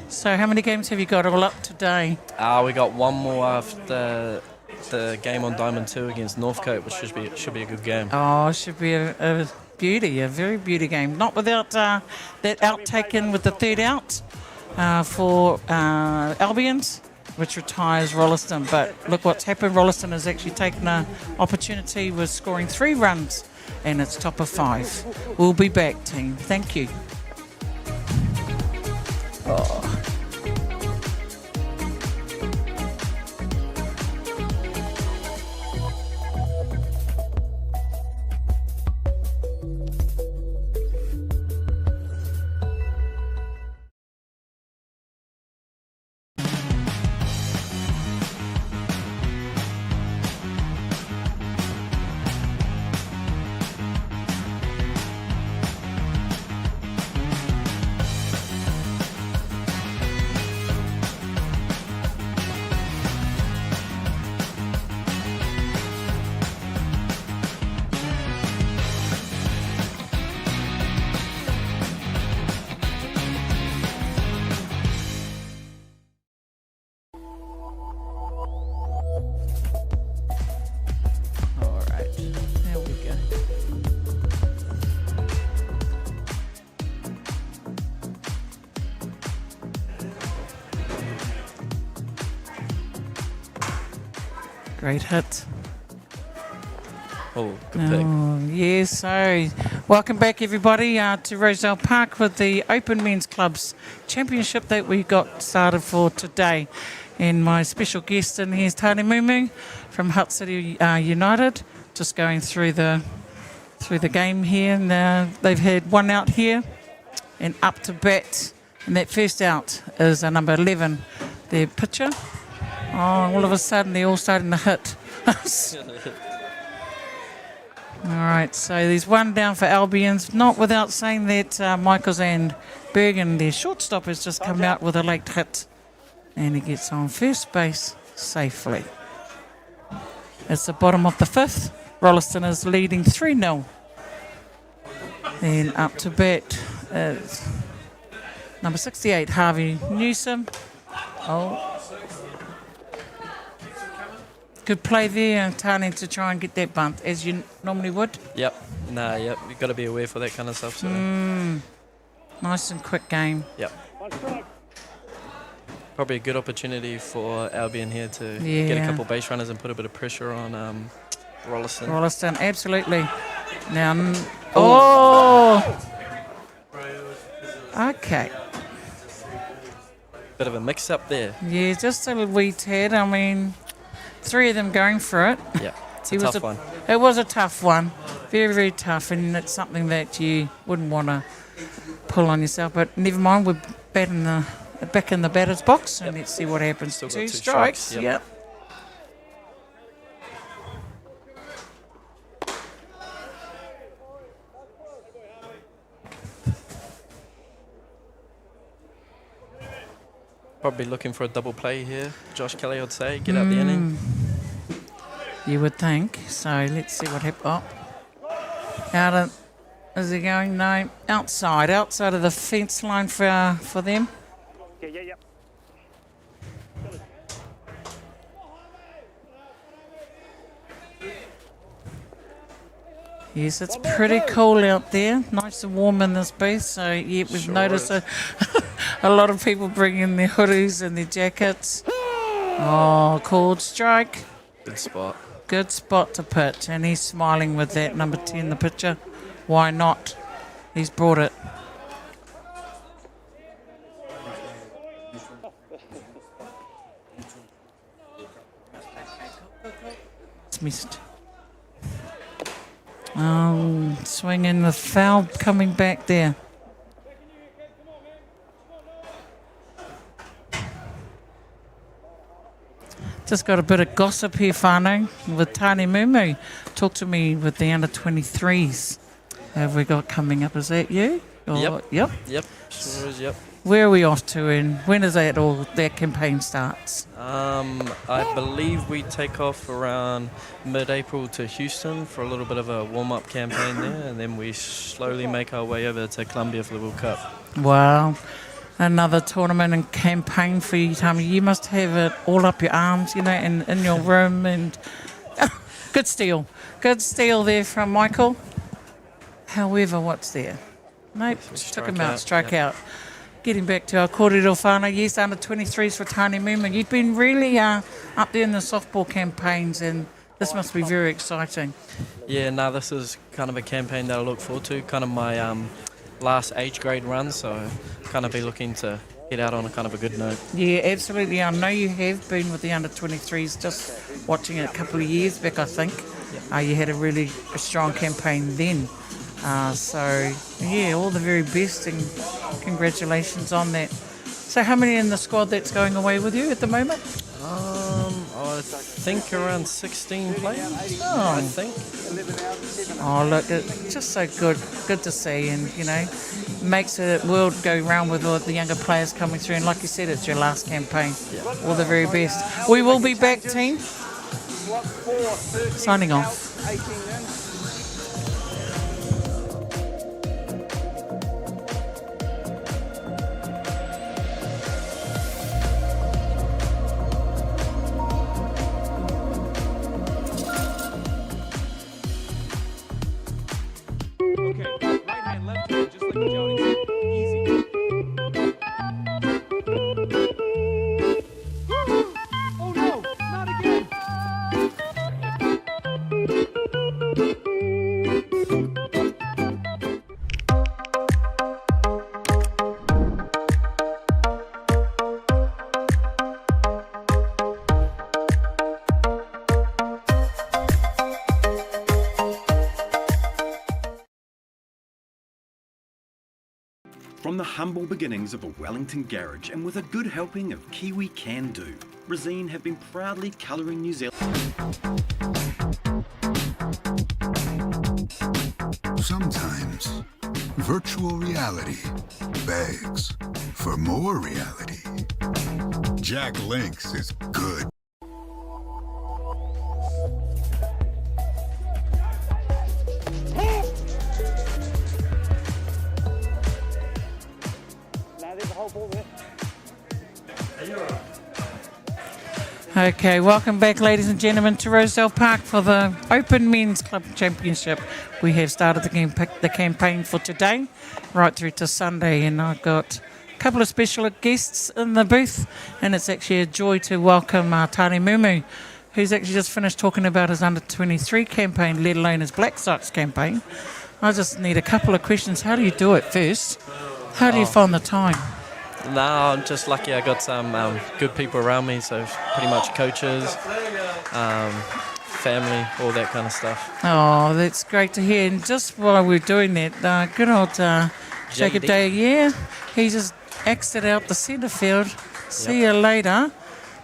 So how many games have you got all up today? We got one more after the game on Diamond 2 against Northcote, which should be a good game. Oh, it should be a beauty, a very beauty game. Not without that out taken with the third out for Albions, which retires Rolleston. But look what's happened. Rolleston has actually taken an opportunity with scoring 3 runs, and it's top of 5. We'll be back, team. Thank you. Great hit. Oh, good pick. Yes, so welcome back everybody to Rosedale Park with the Open Men's Clubs Championship that we got started for today. And my special guest in here is Tani Mumu from Hutt City United, just going through the game here. And they've had one out here and up to bat. And that first out is number 11, their pitcher. Oh, all of a sudden they're all starting to hit. All right, so there's one down for Albions. Not without saying that Michaels and Bergen, their shortstop, has just come out with a late hit. And he gets on first base safely. It's the bottom of the 5th. Rolleston is leading 3-0. Then up to bat is number 68, Harvey Newsom. Oh. Good play there, Tani, to try and get that bunt, as you normally would. Yep. You've got to be aware for that kind of stuff. So. Nice and quick game. Yep. Probably a good opportunity for Albion here to get a couple base runners and put a bit of pressure on Rolleston. Rolleston, absolutely. Now, okay. Bit of a mix-up there. Yeah, just a wee tad. I mean, 3 of them going for it. Yeah, it's a tough one. It was a tough one. Very, very tough, and it's something that you wouldn't want to pull on yourself. But never mind, we're back in the batter's box, and let's see what happens. Still got 2 2 strikes. Yep. Probably looking for a double play here. Josh Kelly, I'd say, get out the inning. You would think. So let's see what happens. Is he going? No, outside of the fence line for them. Yeah. Yes, it's pretty cool out there. Nice and warm in this booth. So, yeah, we've noticed a lot of people bringing their hoodies and their jackets. Oh, called strike. Good spot. Good spot to pitch. And he's smiling with that, number 10, the pitcher. Why not? He's brought it. It's missed. Swinging the foul coming back there. Just got a bit of gossip here, whānau, with Tani Mumu. Talk to me with the under-23s. Have we got coming up? Is that you? Or, Yep. Yep. Yep. Sure is, yep. Where are we off to, and when is that campaign starts? I believe we take off around mid-April to Houston for a little bit of a warm-up campaign there, and then we slowly make our way over to Columbia for the World Cup. Wow. Another tournament and campaign for you, Tommy. You must have it all up your arms, and in your room. And good steal there from Michael. However, what's there? Nope, took him out, strike out. Getting back to our Kōrero whānau, yes, under 23s for Tāne Muma. You've been really up there in the softball campaigns, and this must be very exciting. Yeah, no, this is kind of a campaign that I look forward to, kind of my last age grade run, so kind of be looking to head out on a kind of a good note. Yeah, absolutely. I know you have been with the under 23s, just watching it a couple of years back, I think. Yep. You had a strong campaign then. So, yeah, all the very best and congratulations on that. So how many in the squad that's going away with you at the moment? I think around 16 players, I think. Oh, look, it's just so good to see, and, makes the world go round with all the younger players coming through. And like you said, it's your last campaign. Yeah. All the very best. We will be back, team. Signing off. From the humble beginnings of a Wellington garage and with a good helping of Kiwi Can Do, Resine have been proudly colouring New Zealand. Sometimes, virtual reality begs for more reality. Jack Links is good. Okay, welcome back, ladies and gentlemen, to Rosedale Park for the Open Men's Club Championship. We have started the campaign for today, right through to Sunday, and I've got a couple of special guests in the booth, and it's actually a joy to welcome Tāne Mumu, who's actually just finished talking about his under-23 campaign, let alone his Black Sox campaign. I just need a couple of questions. How do you do it first? How do you find the time? No, I'm just lucky I got some good people around me, so pretty much coaches, family, all that kind of stuff. Oh, that's great to hear. And just while we're doing that, good old Jacob Day, yeah, he just exited out the centre field. See you later.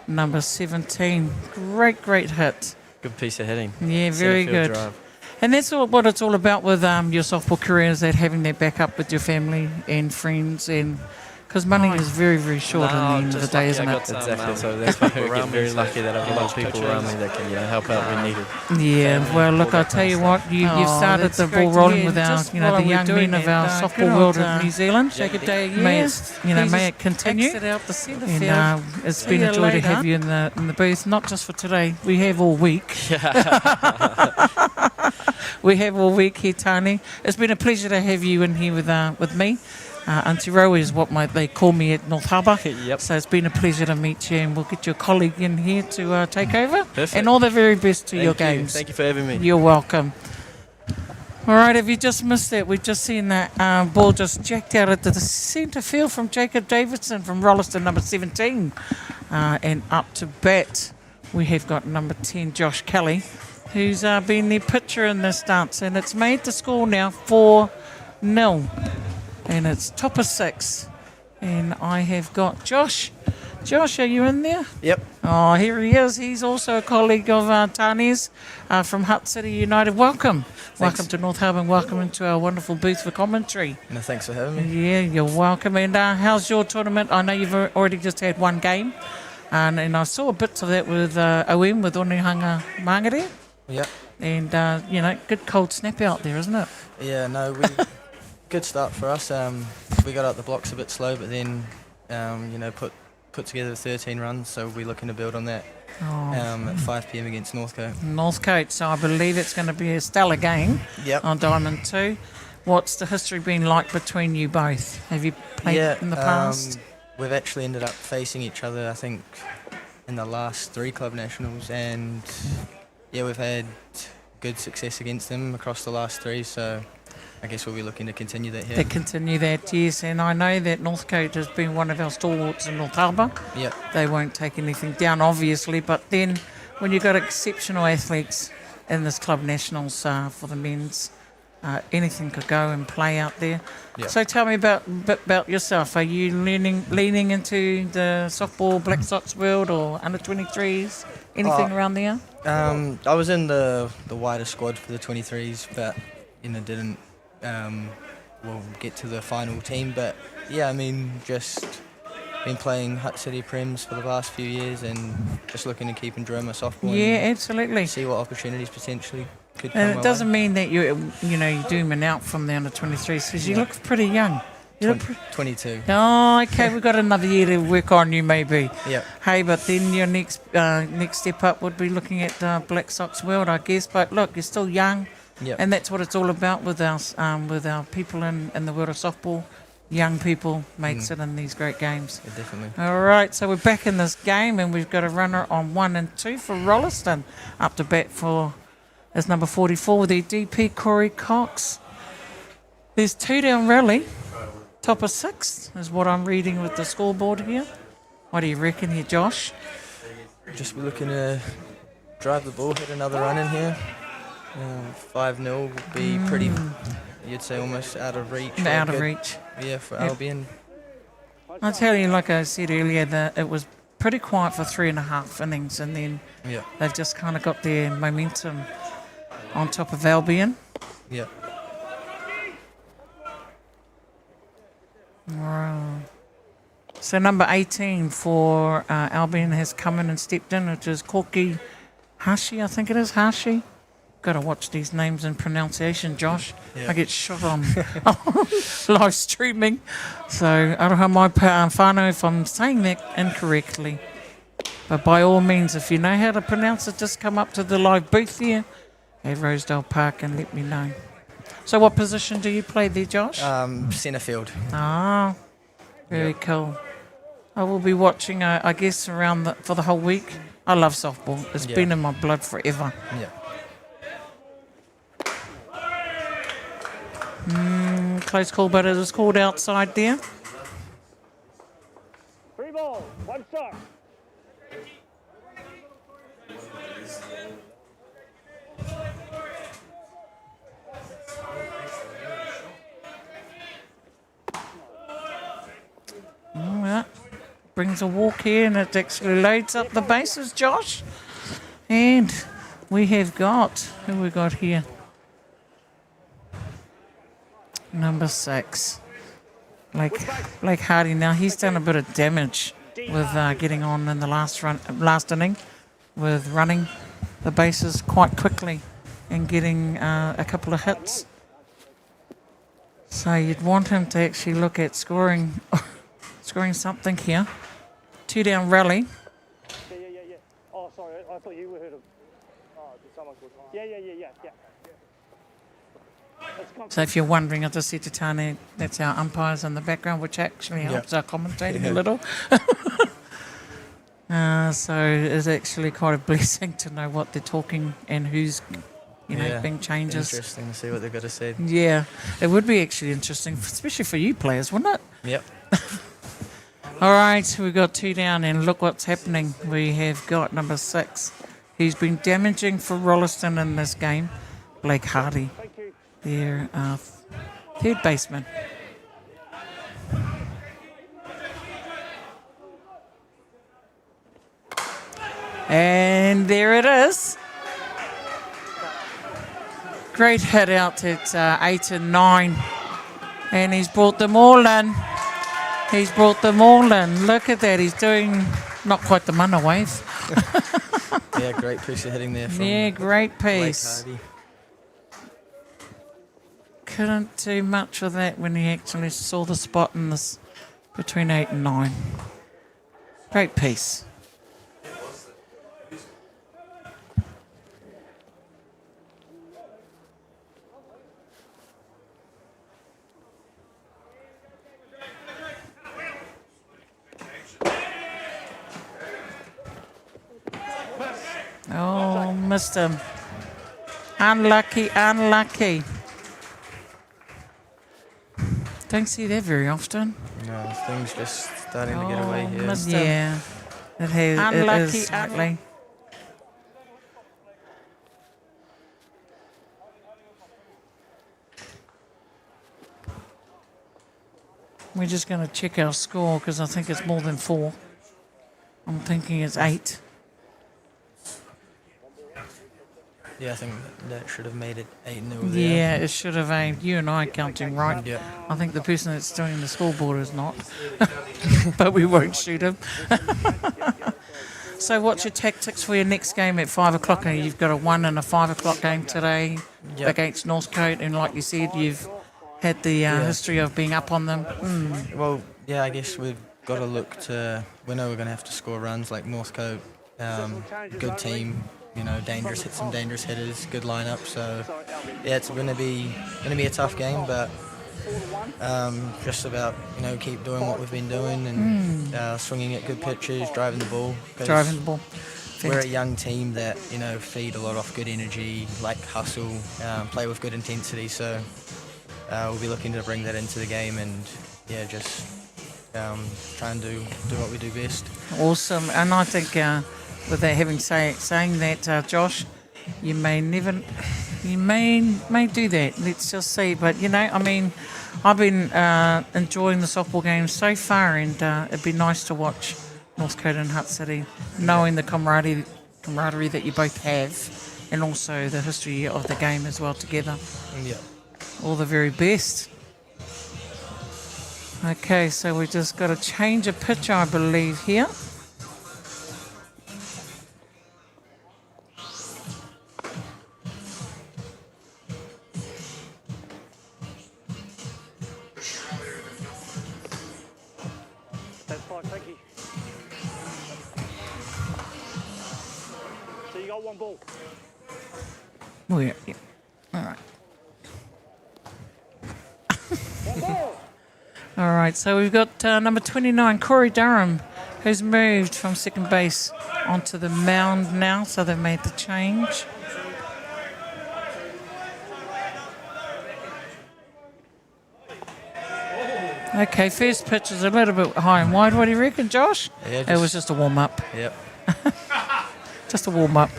Number 17. Great hit. Good piece of hitting. Yeah, very good. Drive. And that's what it's all about with your softball career, is that having that backup with your family and friends, and because money is very, very short at the end of the day, isn't it? Exactly. So that's why I get very lucky that I've got a lot of people around me that can help out when needed. Yeah, well, look, I'll tell you what, you started the ball rolling with our, the young men of our softball world in New Zealand. May it continue. And it's been a joy to have you in the booth, not just for today. We have all week. We have all week here, Tāne. It's been a pleasure to have you in here with me. Auntie Roe is what they call me at North Harbour. Yep. So it's been a pleasure to meet you, and we'll get your colleague in here to take over. Perfect. And all the very best to your games. Thank you for having me. You're welcome. All right, if you just missed it, we've just seen that ball just jacked out at the centre field from Jacob Davidson from Rolleston, number 17. And up to bat, we have got number 10, Josh Kelly, who's been the pitcher in this dance. And it's made the score now 4-0. And it's top of 6. And I have got Josh Josh, are you in there? Yep. Oh, here he is. He's also a colleague of Tane's from Hutt City United. Welcome. Welcome to North Harbour and welcome into our wonderful booth for commentary. No, thanks for having me. Yeah, you're welcome. And how's your tournament? I know you've already just had one game. And I saw bits of that with OM, with Onehunga Mangere. Yep. And, good cold snap out there, isn't it? Yeah, no, good start for us. We got out the blocks a bit slow, but then, put together 13 runs, so we're looking to build on that at 5 p.m. against Northcote. Northcote, so I believe it's going to be a stellar game on Diamond 2. What's the history been like between you both? Have you played in the past? We've actually ended up facing each other, I think, in the last 3 club nationals, and we've had good success against them across the last 3, so I guess we'll be looking to continue that here. To continue that, yes, and I know that Northcote has been one of our stalwarts in North Harbour. Yep. They won't take anything down, obviously, but then when you've got exceptional athletes in this club nationals for the men's, anything could go and play out there. Yep. So tell me a bit about yourself. Are you leaning into the softball Black Sox world or under 23s? Anything around there? I was in the wider squad for the 23s, but didn't get to the final team. But just been playing Hutt City Prems for the last few years and just looking to keep enjoying my softball. Yeah, and absolutely. See what opportunities potentially could come. And it doesn't mean that you dooming out from the under 23s because you look pretty young. 22. Oh, okay, we've got another year to work on you maybe. Yep. Hey, but then your next step up would be looking at Black Sox World, I guess. But look, you're still young, and that's what it's all about with our people in the world of softball. Young people makes it in these great games. Yeah, definitely. All right, so we're back in this game, and we've got a runner on 1 and 2 for Rolleston. Up to bat for is number 44 with their DP Corey Cox. There's 2 down rally. Top of 6 is what I'm reading with the scoreboard here. What do you reckon here, Josh? Just looking to drive the ball, hit another run in here. 5-0 would be pretty, you'd say, almost out of reach. Out of reach. Yeah, for Albion. I'll tell you, like I said earlier, that it was pretty quiet for 3.5 innings, and then they've just kind of got their momentum on top of Albion. Yeah. Wow. So number 18 for Albion has come in and stepped in, which is Koki Hashi, I think it is, Hashi. Got to watch these names and pronunciation, Josh. I get shot on live streaming. So I don't know my whānau if I'm saying that incorrectly. But by all means, if you know how to pronounce it, just come up to the live booth here at Rosedale Park and let me know. So what position do you play there, Josh? Centre field. Ah, very cool. I will be watching, I guess, for the whole week. I love softball. It's been in my blood forever. Yeah. Close call, but it was called outside there. 3 ball, 1 strike. All right. Brings a walk here and it actually loads up the bases, Josh. And we have got, who we got here? Number 6. Blake Hardy. Now he's done a bit of damage with getting on in the last inning with running the bases quite quickly and getting a couple of hits. So you'd want him to actually look at scoring something here. 2 down rally. Yeah. Oh, sorry, I thought you were heard of. Oh, did someone call? Yeah. So if you're wondering, I just said to Tane, that's our umpires in the background, which actually helps our commentating a little. So it's actually quite a blessing to know what they're talking and who's, being changes. Interesting to see what they've got to say. Yeah, it would be actually interesting, especially for you players, wouldn't it? Yep. All right, we've got 2 down, and look what's happening. We have got number 6. He's been damaging for Rolleston in this game, Blake Hardy. Their third baseman. And there it is. Great hit out at 8 and 9. And he's brought them all in. He's brought them all in. Look at that. He's doing not quite the mana wave. Yeah, great piece of hitting there from Yeah, great piece. Blake Hardy. Couldn't do much of that when he actually saw the spot in this between 8 and 9. Great piece. Oh, missed him. Unlucky, unlucky. Don't see that very often. No, things just starting to get away here. Missed him. Yeah, it has. Unlucky, it is slightly. We're just going to check our score because I think it's more than 4. I'm thinking it's 8. Yeah, I think that should have made it 8-0 there. Yeah, it should have aimed. You and I counting right. Yeah. I think the person that's doing the scoreboard is not. But we won't shoot him. So what's your tactics for your next game at 5 o'clock? You've got a 1 and a 5 o'clock game today against Northcote. And like you said, you've had the history of being up on them. Well, yeah, I guess we've got to look to... We know we're going to have to score runs like Northcote. Good team. You know, dangerous, hit some dangerous hitters, good lineup. So, yeah, it's going to be a tough game, but just about keep doing what we've been doing and swinging at good pitches, driving the ball. Driving the ball. We're a young team that feed a lot off good energy, like hustle, play with good intensity. So we'll be looking to bring that into the game and just try and do what we do best. Awesome, and I think. With that, saying that, Josh, you may do that. Let's just see. But I've been enjoying the softball game so far, and it'd be nice to watch Northcote and Hutt City, knowing the camaraderie that you both have, and also the history of the game as well together. Yeah. All the very best. Okay, so we just got to change a pitch, I believe, here. Oh, yeah. All right. All right, so we've got number 29, Corey Durham, who's moved from second base onto the mound now, so they've made the change. Okay, first pitch is a little bit high and wide. What do you reckon, Josh? Yeah, it was just a warm-up. Yep. Just a warm-up.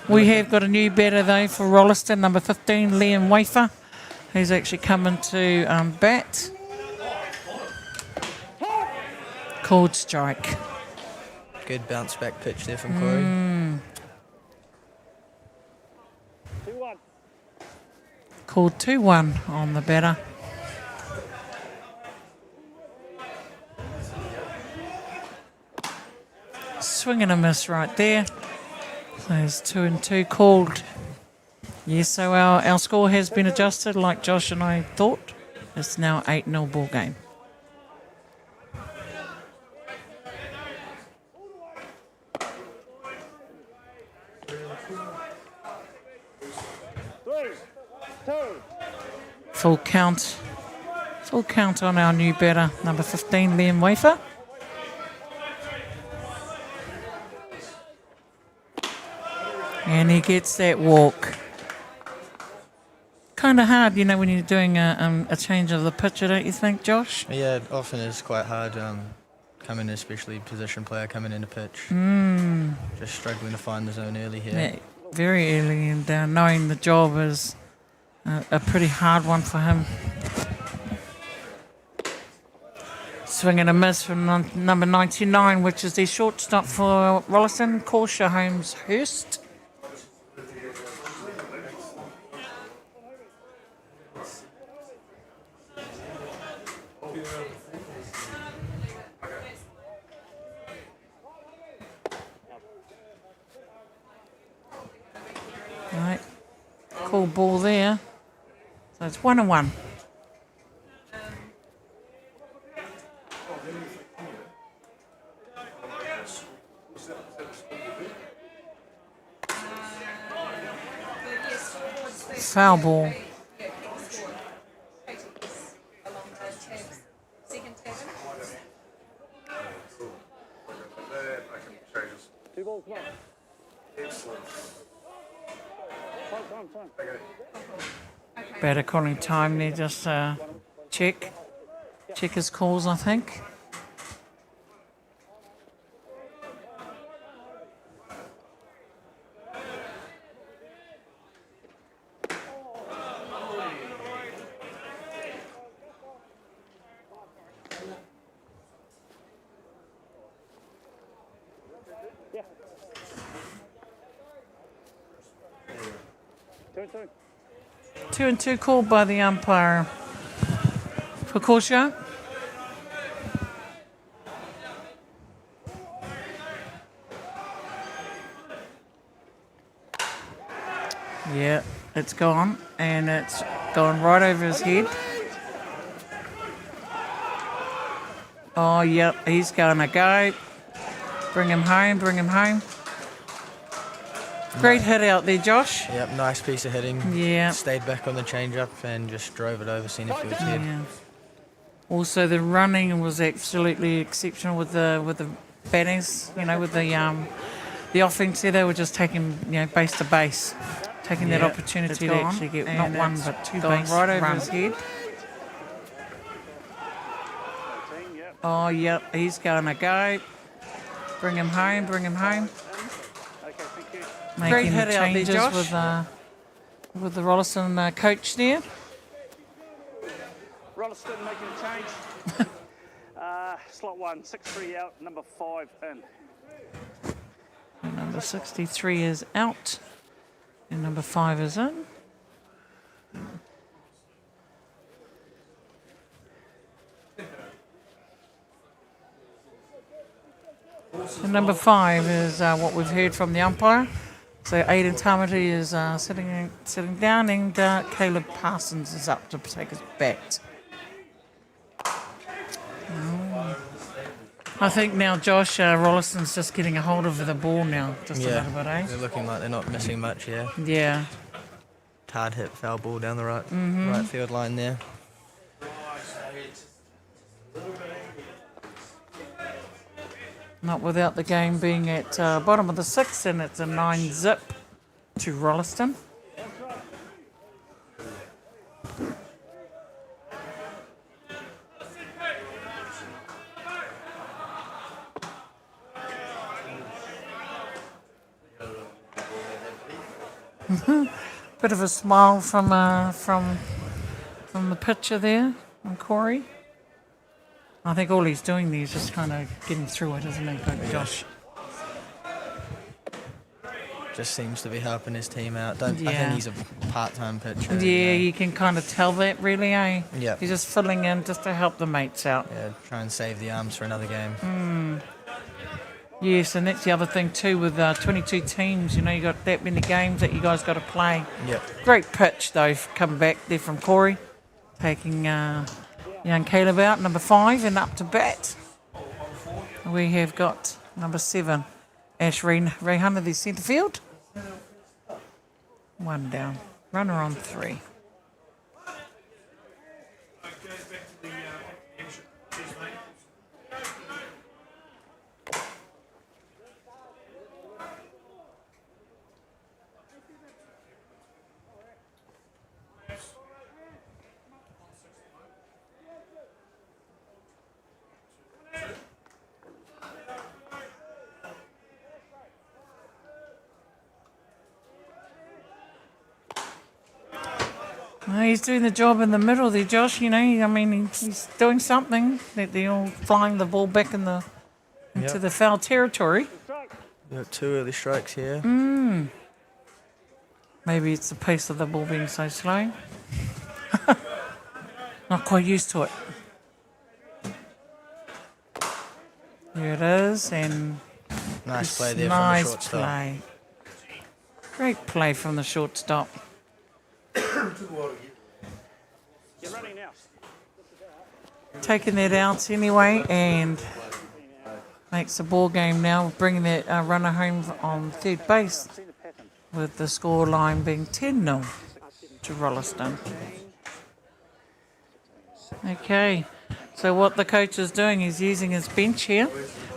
We have got a new batter, though, for Rolleston, number 15, Liam Wafer, who's actually coming to bat. Called strike. Good bounce-back pitch there from Corey. 2-1. Called 2-1 on the batter. Swing and a miss right there. There's 2-2 called. Yes, so our score has been adjusted like Josh and I thought. It's now 8-0 ball game. Full count on our new batter, number 15, Liam Wafer. And he gets that walk. Kind of hard, when you're doing a change of the pitcher, don't you think, Josh? Yeah, it often is quite hard. Coming, especially position player coming into pitch. Just struggling to find the zone early here. Yeah, very early, and knowing the job is a pretty hard one for him. Swing and a miss from number 99, which is the shortstop for Rolleston, Corsha Holmes Hurst. Right, cool ball there. So it's 1-1. Foul ball. Two balls, one. Time. Better calling time there, just check his calls, I think. Yeah. 2-2. 2-2 called by the umpire for Corsha. Yeah, it's gone, and it's gone right over his head. Oh, yep, he's going to go. Bring him home, bring him home. Great hit out there, Josh. Yep, nice piece of hitting. Yeah. Stayed back on the change-up and just drove it over centre field's head. Yeah. Also, the running was absolutely exceptional with the batters. You know, with the offense there, they were just taking base to base, taking that opportunity to actually get not one but two bases right over his head. Oh, yep, he's going to go. Bring him home, bring him home. Okay, thank you. Making the changes with the Rolleston coach there. Rolleston making a change. Slot 1, 6-3 out, number 5 in. Number 63 is out, and number 5 is in. And number 5 is what we've heard from the umpire. So Aidan Tamati is sitting down, and Caleb Parsons is up to take his bat. I think now, Josh, Rolleston's just getting a hold of the ball now, just a little bit, eh? They're looking like they're not missing much, yeah. Yeah. Hard hit foul ball down the right field line there. Not without the game being at bottom of the 6th, and it's a 9-zip to Rolleston. Bit of a smile from the pitcher there, from Corey. I think all he's doing there is just kind of getting through it, isn't he, Coach Josh? Just seems to be helping his team out. I think he's a part-time pitcher. Yeah, you can kind of tell that, really, eh? Yeah. He's just filling in just to help the mates out. Yeah, try and save the arms for another game. Yes, and that's the other thing too with 22 teams. You got that many games that you guys got to play. Yep. Great pitch though, coming back there from Corey, taking young Caleb out, number 5, and up to bat. We have got number 7, Ash Rehana, the centre field. 1 down, runner on 3. Well, he's doing the job in the middle there, Josh. You know, I mean, he's doing something. They're all flying the ball back into the foul territory. We've got 2 early strikes here. Maybe it's the pace of the ball being so slow. Not quite used to it. There it is, and Nice play there nice from the shortstop. play. Great play from the shortstop. You're running now. Taking that out anyway, and makes the ball game now, bringing that runner home on third base, with the score line being 10-0 to Rolleston. Okay, so what the coach is doing is using his bench here.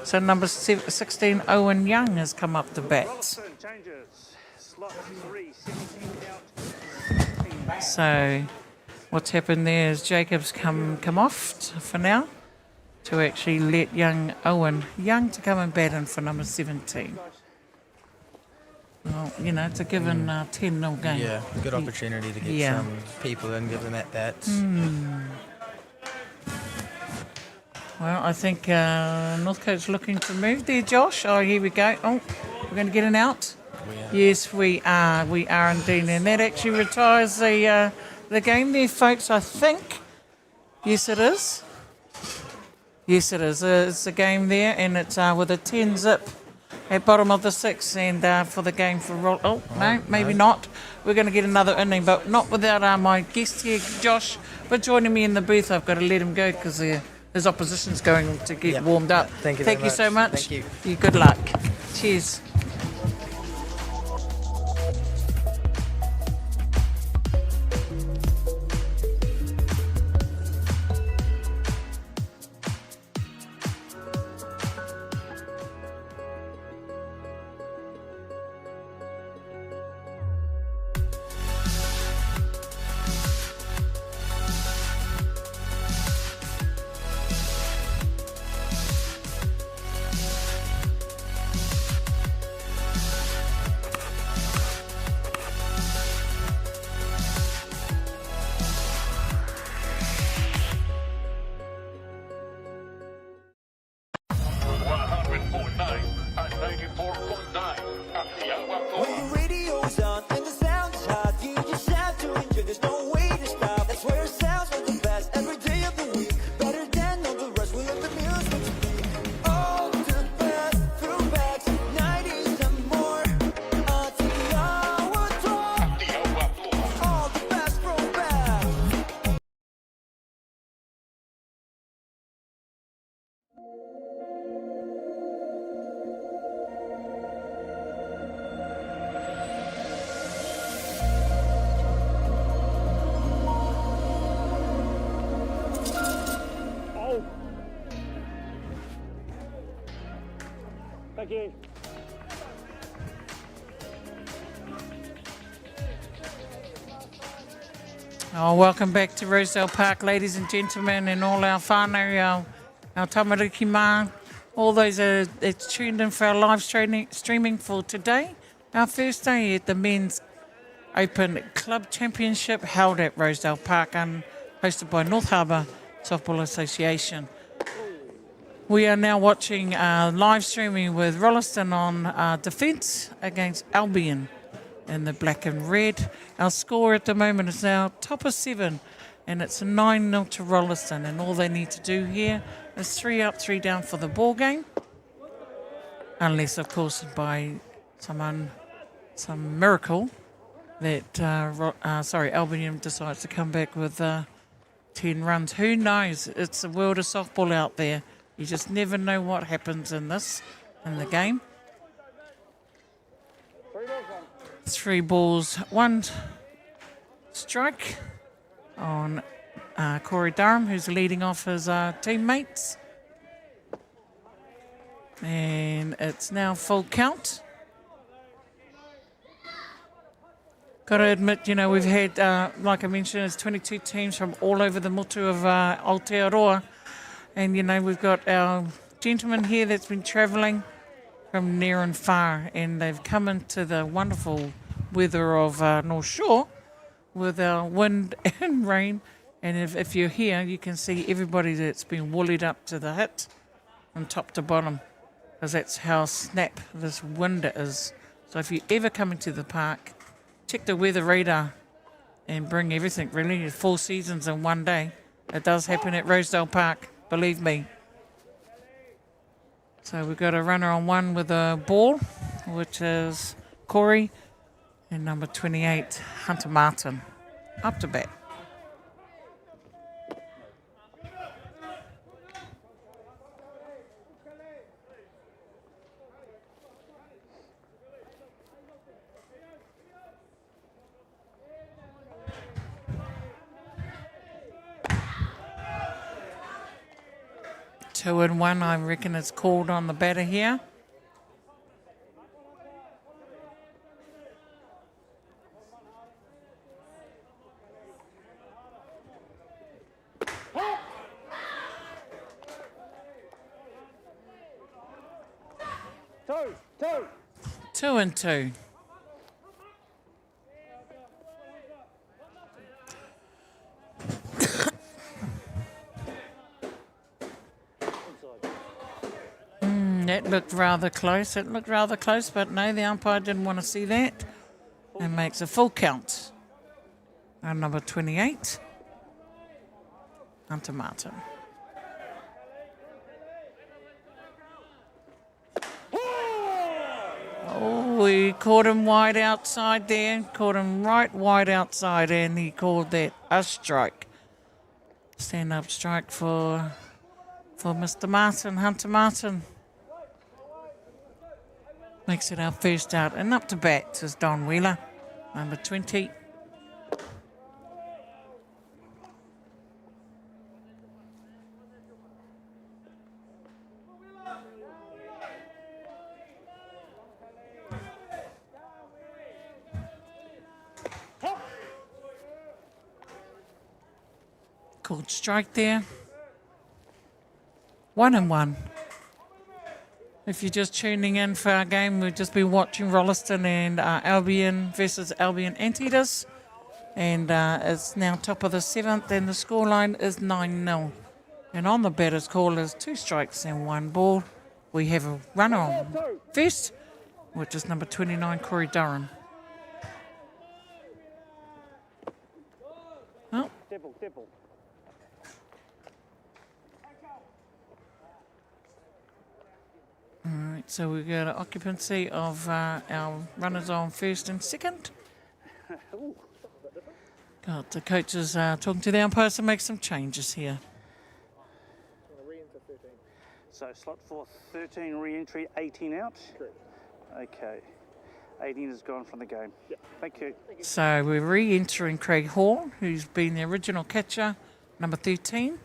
So number 16, Owen Young, has come up to bat. Rolleston changes. Slot 3, 17 out. So what's happened there is Jacobs come off for now to actually let Owen Young to come and bat in for number 17. Well, you know, it's a given 10-0 game. Yeah, good opportunity to get some people in, give them at bats. Well, I think Northcote's looking to move there, Josh. Oh, here we go. Oh, we're going to get an out. Yes, we are. We are indeed. And that actually retires the game there, folks, I think. Yes, it is. Yes, it is. It's a game there, and it's with a 10-zip at bottom of the 6th, and for the game for no, maybe not. We're going to get another inning, but not without my guest here, Josh. But joining me in the booth, I've got to let him go because his opposition's going to get warmed up. Thank you so much. Thank you. Good luck. Cheers. When the radio's on and the sound's hot, you just have to enjoy. There's no way to stop. That's where it sounds like the best every day of the week. Better than all the rest. We let the music speak. All the best throwbacks, 90s and more. Until the hour talk. All the best throwbacks. Oh! Thank you. Oh, welcome back to Rosedale Park, ladies and gentlemen, and all our whānau, our tamariki mā, all those that's tuned in for our live streaming for today. Our first day at the Men's Open Club Championship held at Rosedale Park and hosted by North Harbour Softball Association. We are now watching live streaming with Rolleston on defence against Albion in the black and red. Our score at the moment is now top of 7, and it's 9-0 to Rolleston, and all they need to do here is 3 up, 3 down for the ball game, unless of course by some miracle that Albion decides to come back with 10 runs. Who knows? It's the world of softball out there. You just never know what happens in the game. 3 balls, 1 strike on Corey Durham, who's leading off his teammates. And it's now full count. Got to admit, you know, we've had, like I mentioned, it's 22 teams from all over the motu of Aotearoa. And, you know, we've got our gentleman here that's been travelling from near and far, and they've come into the wonderful weather of North Shore with our wind and rain. And if you're here, you can see everybody that's been woollied up to the hit from top to bottom, because that's how snap this wind is. So if you ever come into the park, check the weather radar and bring everything, really. 4 seasons in one day. It does happen at Rosedale Park, believe me. So we've got a runner on 1 with a ball, which is Corey, and number 28, Hunter Martin, up to bat. Two and one, I reckon it's called on the batter here. Two. 2 and 2. That looked rather close. It looked rather close, but no, the umpire didn't want to see that and makes a full count. And number 28, Hunter Martin. Oh, we caught him wide outside there. Caught him right wide outside, and he called that a strike. Stand-up strike for Mr. Martin, Hunter Martin. Makes it our first out. And up to bat is Don Wheeler, number 20. Called strike there. 1 and 1. If you're just tuning in for our game, we've just been watching Rolleston and Albion versus Albion Anteaters. And it's now top of the 7th, and the scoreline is 9-0. And on the batter's call is 2 strikes and 1 ball. We have a runner on first, which is number 29, Corey Durham. Oh. Dibble. All right, so we've got an occupancy of our runners on first and second. Got the coaches talking to the umpires to make some changes here. So slot 4, 13 re-entry, 18 out. Correct. Okay. 18 has gone from the game. Yep. Thank you. So we're re-entering Craig Hall, who's been the original catcher, number 13,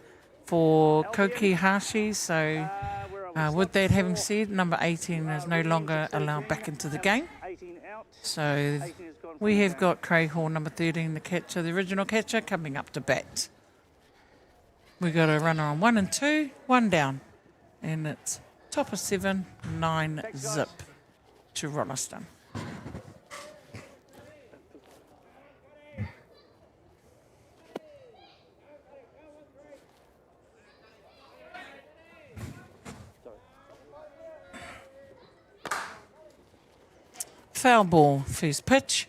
for Koki Hashi. So with that having said, number 18 is no longer allowed back into the game. So we have got Craig Hall, number 13, the catcher, the original catcher, coming up to bat. We've got a runner on 1 and 2, 1 down. And it's top of 7, 9 zip to Rolleston. Foul ball, first pitch.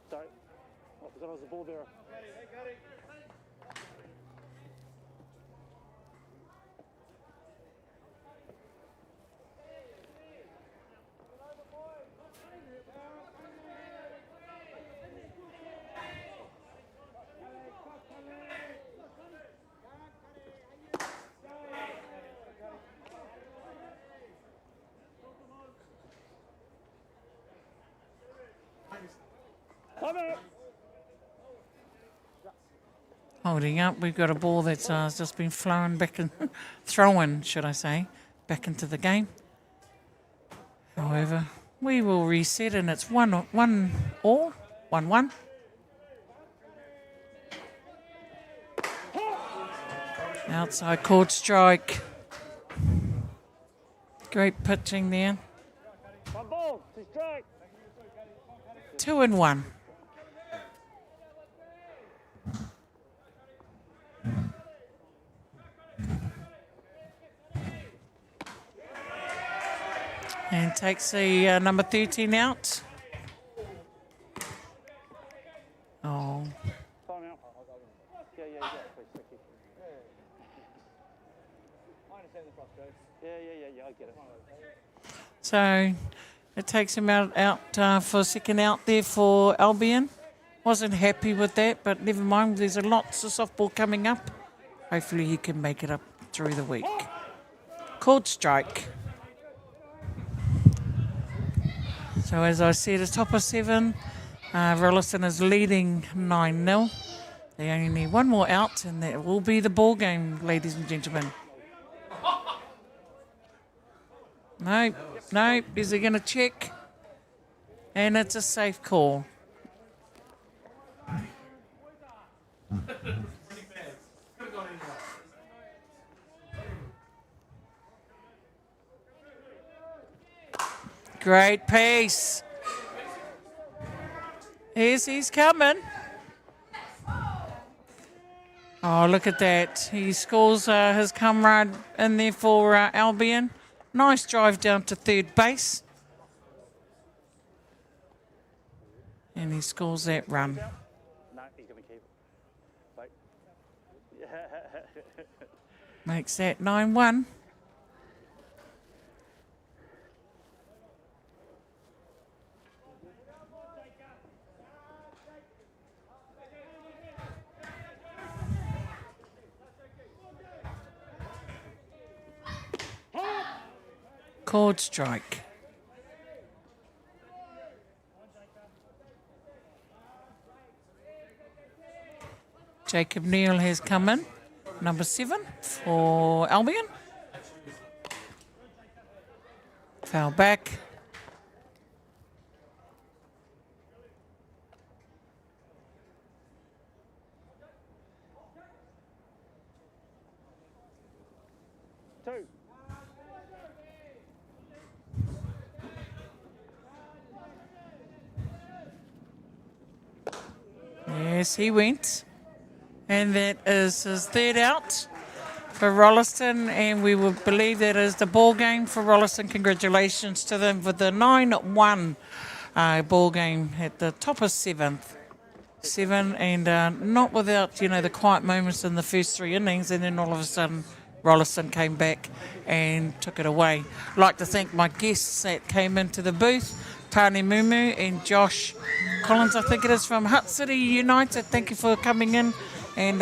Sorry. Oh, that was the ball there. Holding up, we've got a ball that's just been thrown back should I say, back into the game. However, we will reset, and it's 1-1 all, 1-1. Outside called strike. Great pitching there. 1 ball, 2 strike. 2 and 1. And takes the number 13 out. Oh. Time out. Yeah, please, thank you. I understand the frustration. Yeah, I get it. So it takes him out for a second out there for Albion. Wasn't happy with that, but never mind. There's lots of softball coming up. Hopefully he can make it up through the week. Called strike. So as I said, it's top of 7. Rolleston is leading 9-0. They only need one more out, and that will be the ball game, ladies and gentlemen. No. Is he going to check? And it's a safe call. Great pace. He's coming. Oh, look at that. He scores his comrade in there for Albion. Nice drive down to third base. And he scores that run. No, he's going to keep it. Wait. Makes that 9-1. Called strike. Jacob Neal has come in, number 7 for Albion. Foul back. Two. Yes, he went. And that is his third out for Rolleston, and we will believe that is the ball game for Rolleston. Congratulations to them for the 9-1 ball game at the top of 7th. 7, and not without, the quiet moments in the first 3 innings, and then all of a sudden Rolleston came back and took it away. I'd like to thank my guests that came into the booth, Tani Mumu and Josh Collins, I think it is, from Hutt City United. Thank you for coming in and,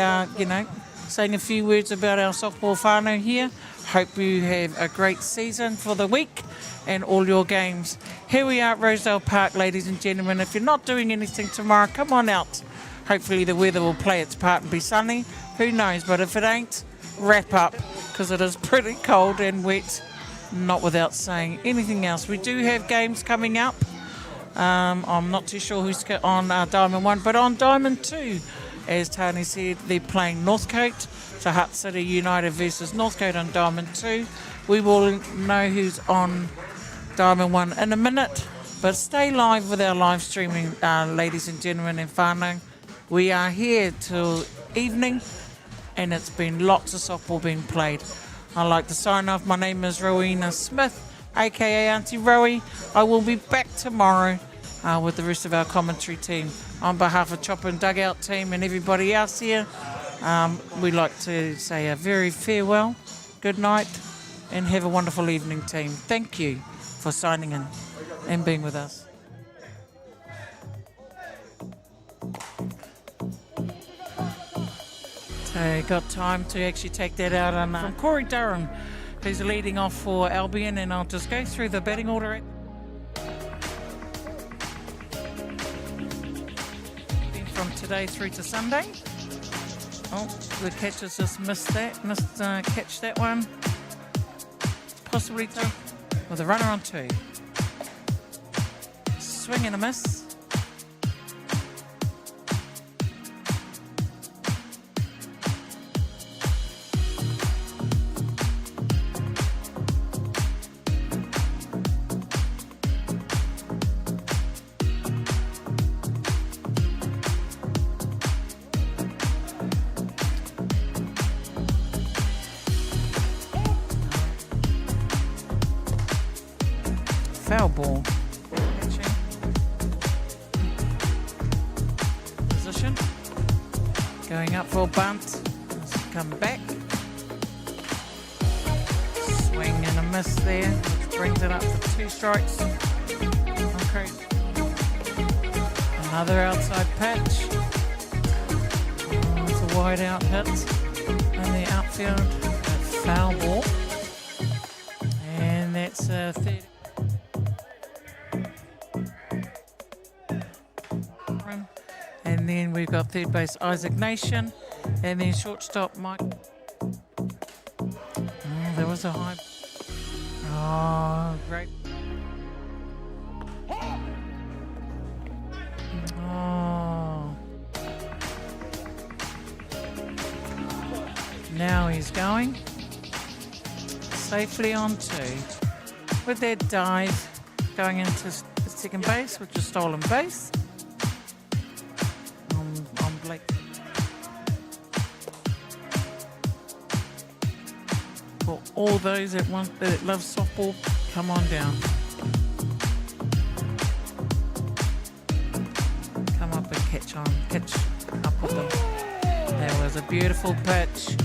saying a few words about our softball whānau here. Hope you have a great season for the week and all your games. Here we are at Rosedale Park, ladies and gentlemen. If you're not doing anything tomorrow, come on out. Hopefully the weather will play its part and be sunny. Who knows? But if it ain't, wrap up, because it is pretty cold and wet. Not without saying anything else. We do have games coming up. I'm not too sure who's on Diamond 1, but on Diamond 2, as Tony said, they're playing Northcote. So Hutt City United versus Northcote on Diamond 2. We will know who's on Diamond 1 in a minute. But stay live with our live streaming, ladies and gentlemen and whānau. We are here till evening, and it's been lots of softball being played. I'd like to sign off. My name is Rowena Smith, aka Auntie Rowie. I will be back tomorrow with the rest of our commentary team. On behalf of Chopper and Dugout team and everybody else here, we'd like to say a very farewell, good night, and have a wonderful evening, team. Thank you for signing in and being with us. So got time to actually take that out on from Corey Durham, who's leading off for Albion, and I'll just go through the batting order. From today through to Sunday. Oh, the catchers just missed catch that one. Possibly with a runner on 2. Swing and a miss. foul ball. Position. Going up for a bunt. Come back. Swing and a miss there, which brings it up to 2 strikes. Okay. Another outside pitch. It's a wide out hit. And the outfield, a foul ball. And that's a 30. And then we've got third base Isaac Nation. And then shortstop Mike. There was a high. Oh, great. Oh. Now he's going safely on 2 with that dive going into second base, which is stolen base. On Blake. For all those that love softball, come on down. Come up and catch up with them. That was a beautiful pitch.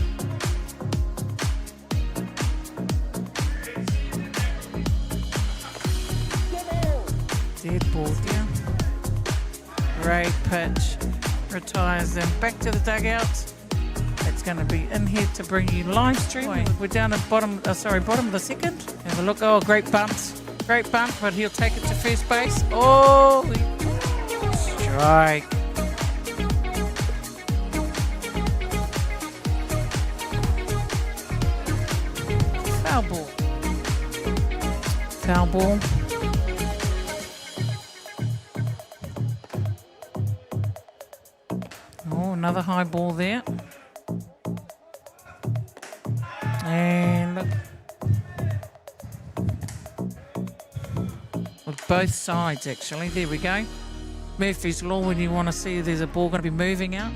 Dead ball down. Great pitch. Retires them back to the dugout. It's going to be in here to bring you live stream. We're down at bottom of the second. Have a look. Oh, great bunt. Great bunt, but he'll take it to first base. Oh, strike. Foul ball. Foul ball. Oh, another high ball there. And look. With both sides, actually. There we go. Murphy's Law, when you want to see there's a ball going to be moving out.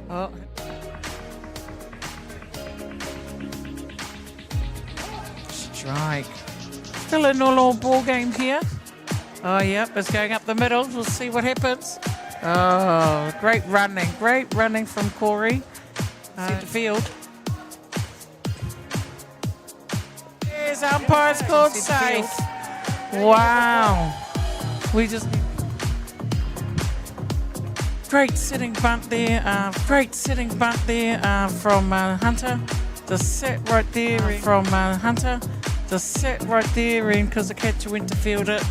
Oh. Strike. Still a all ball game here. Oh, yep, it's going up the middle. We'll see what happens. Oh, great running from Corey. Centre field. There's umpire's called safe. Wow. We just... Great sitting bunt there. From Hunter. Just sat right there from Hunter. Just sat right there in because the catcher went to field it.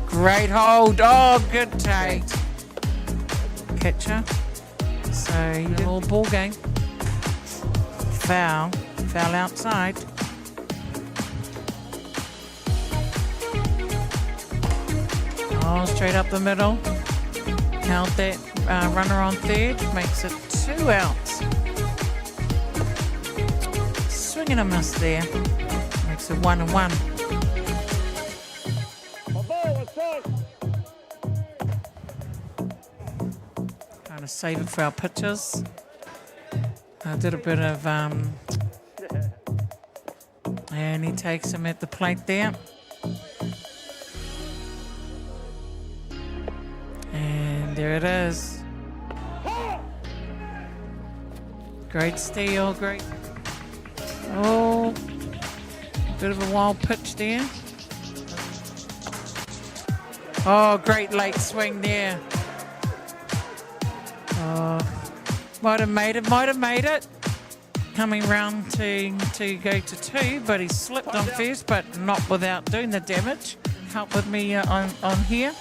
Great hold. Oh, good take. Catcher. So, all ball game. Foul outside. Oh, straight up the middle. Count that runner on third. Makes it 2 outs. Swing and a miss there. Makes it 1-1. Trying to save it for our pitchers. I did a bit of, and he takes him at the plate there. And there it is. Great steal, great. Oh, bit of a wild pitch there. Oh, great late swing there. Oh. Might have made it. Coming round to go to 2, but he slipped on first, but not without doing the damage. Help with me on here.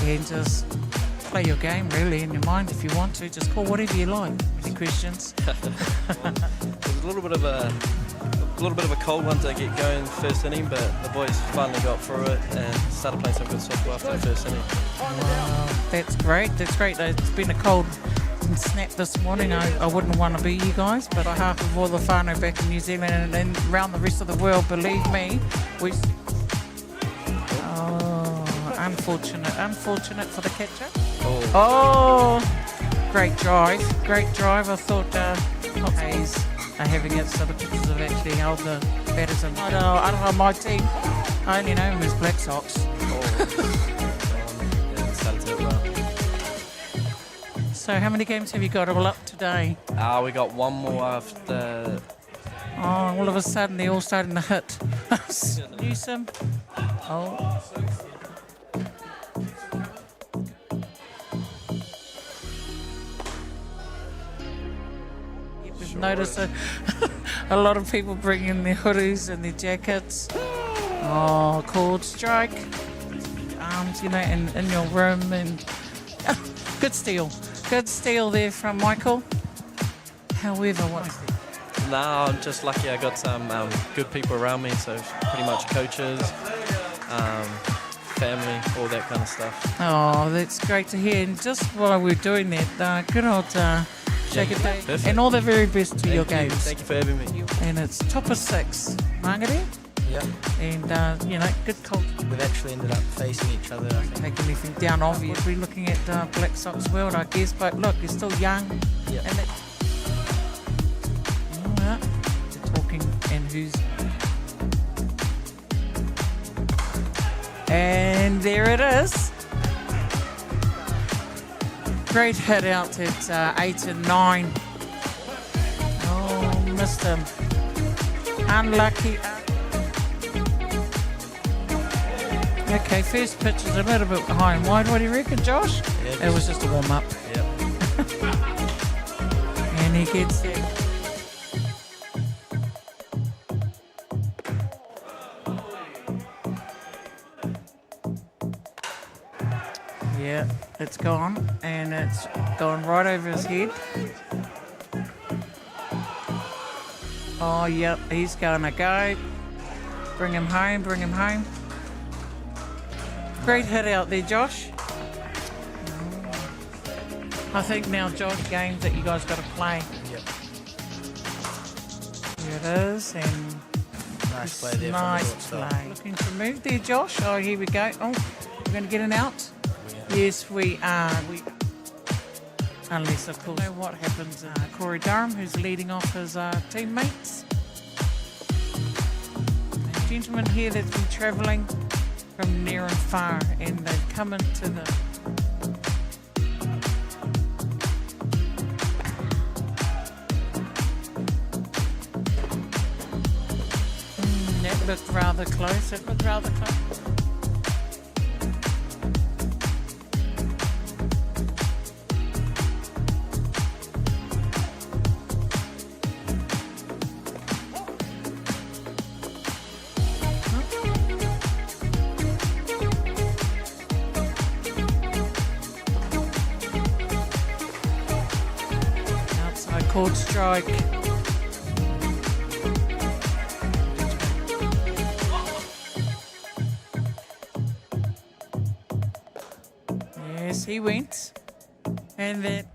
And just play your game really in your mind if you want to. Just call whatever you like. Any questions? There's a little bit of a cold one to get going first inning, but the boys finally got through it and started playing some good softball after the first inning. That's great. It's been a cold snap this morning. I wouldn't want to be you guys, but on behalf of all the whānau back in New Zealand and around the rest of the world, believe me, unfortunate for the catcher. Oh, great drive. I thought Hayes are having it, so the pitchers have actually held the batters in. I don't know my team. I only know them as Black Sox. Yeah, started to well. So how many games have you got all up today? We got one more after. Oh, all of a sudden they're all starting to hit. Newsom. Oh. We've noticed a lot of people bringing their hoodies and their jackets. Oh, chord strike. Arms, you know, in your room. And good steal. Good steal there from Michael. However, what? No, I'm just lucky I got some good people around me, so pretty much coaches, family, all that kind of stuff. Oh, that's great to hear. And just while we're doing that, good old shake it day. Perfect. And all the very best to your Thank you. games. Thank you for having me. And it's top of 6, Margaret. Yep. And, you know, good culture. We've actually ended up facing each other, I think. Take anything down, obviously, looking at Black Sox World, I guess. But look, you're still young. Yep. And they're talking and who's. And there it is. Great hit out at 8 and 9. Oh, missed him. Unlucky. Okay, first pitch is a little bit high and wide. What do you reckon, Josh? Yeah, It was just a warm up. Yep. And he gets it. Yeah, it's gone, and it's gone right over his head. Oh, yep, he's gonna go. Bring him home, bring him home. Great hit out there, Josh. I think now, Josh, games that you guys got to play. Yep. Here it is, and Nice play there nice from the shortstop. play. Looking to move there, Josh. Oh, here we go. Oh, we're going to get an out. Yes, we are. Unless, of course, you know what happens. Corey Durham, who's leading off his teammates. A gentleman here that's been travelling from near and far, and they've come into the. That looked rather close. It looked rather close. Outside chord strike. Yes, he went. And then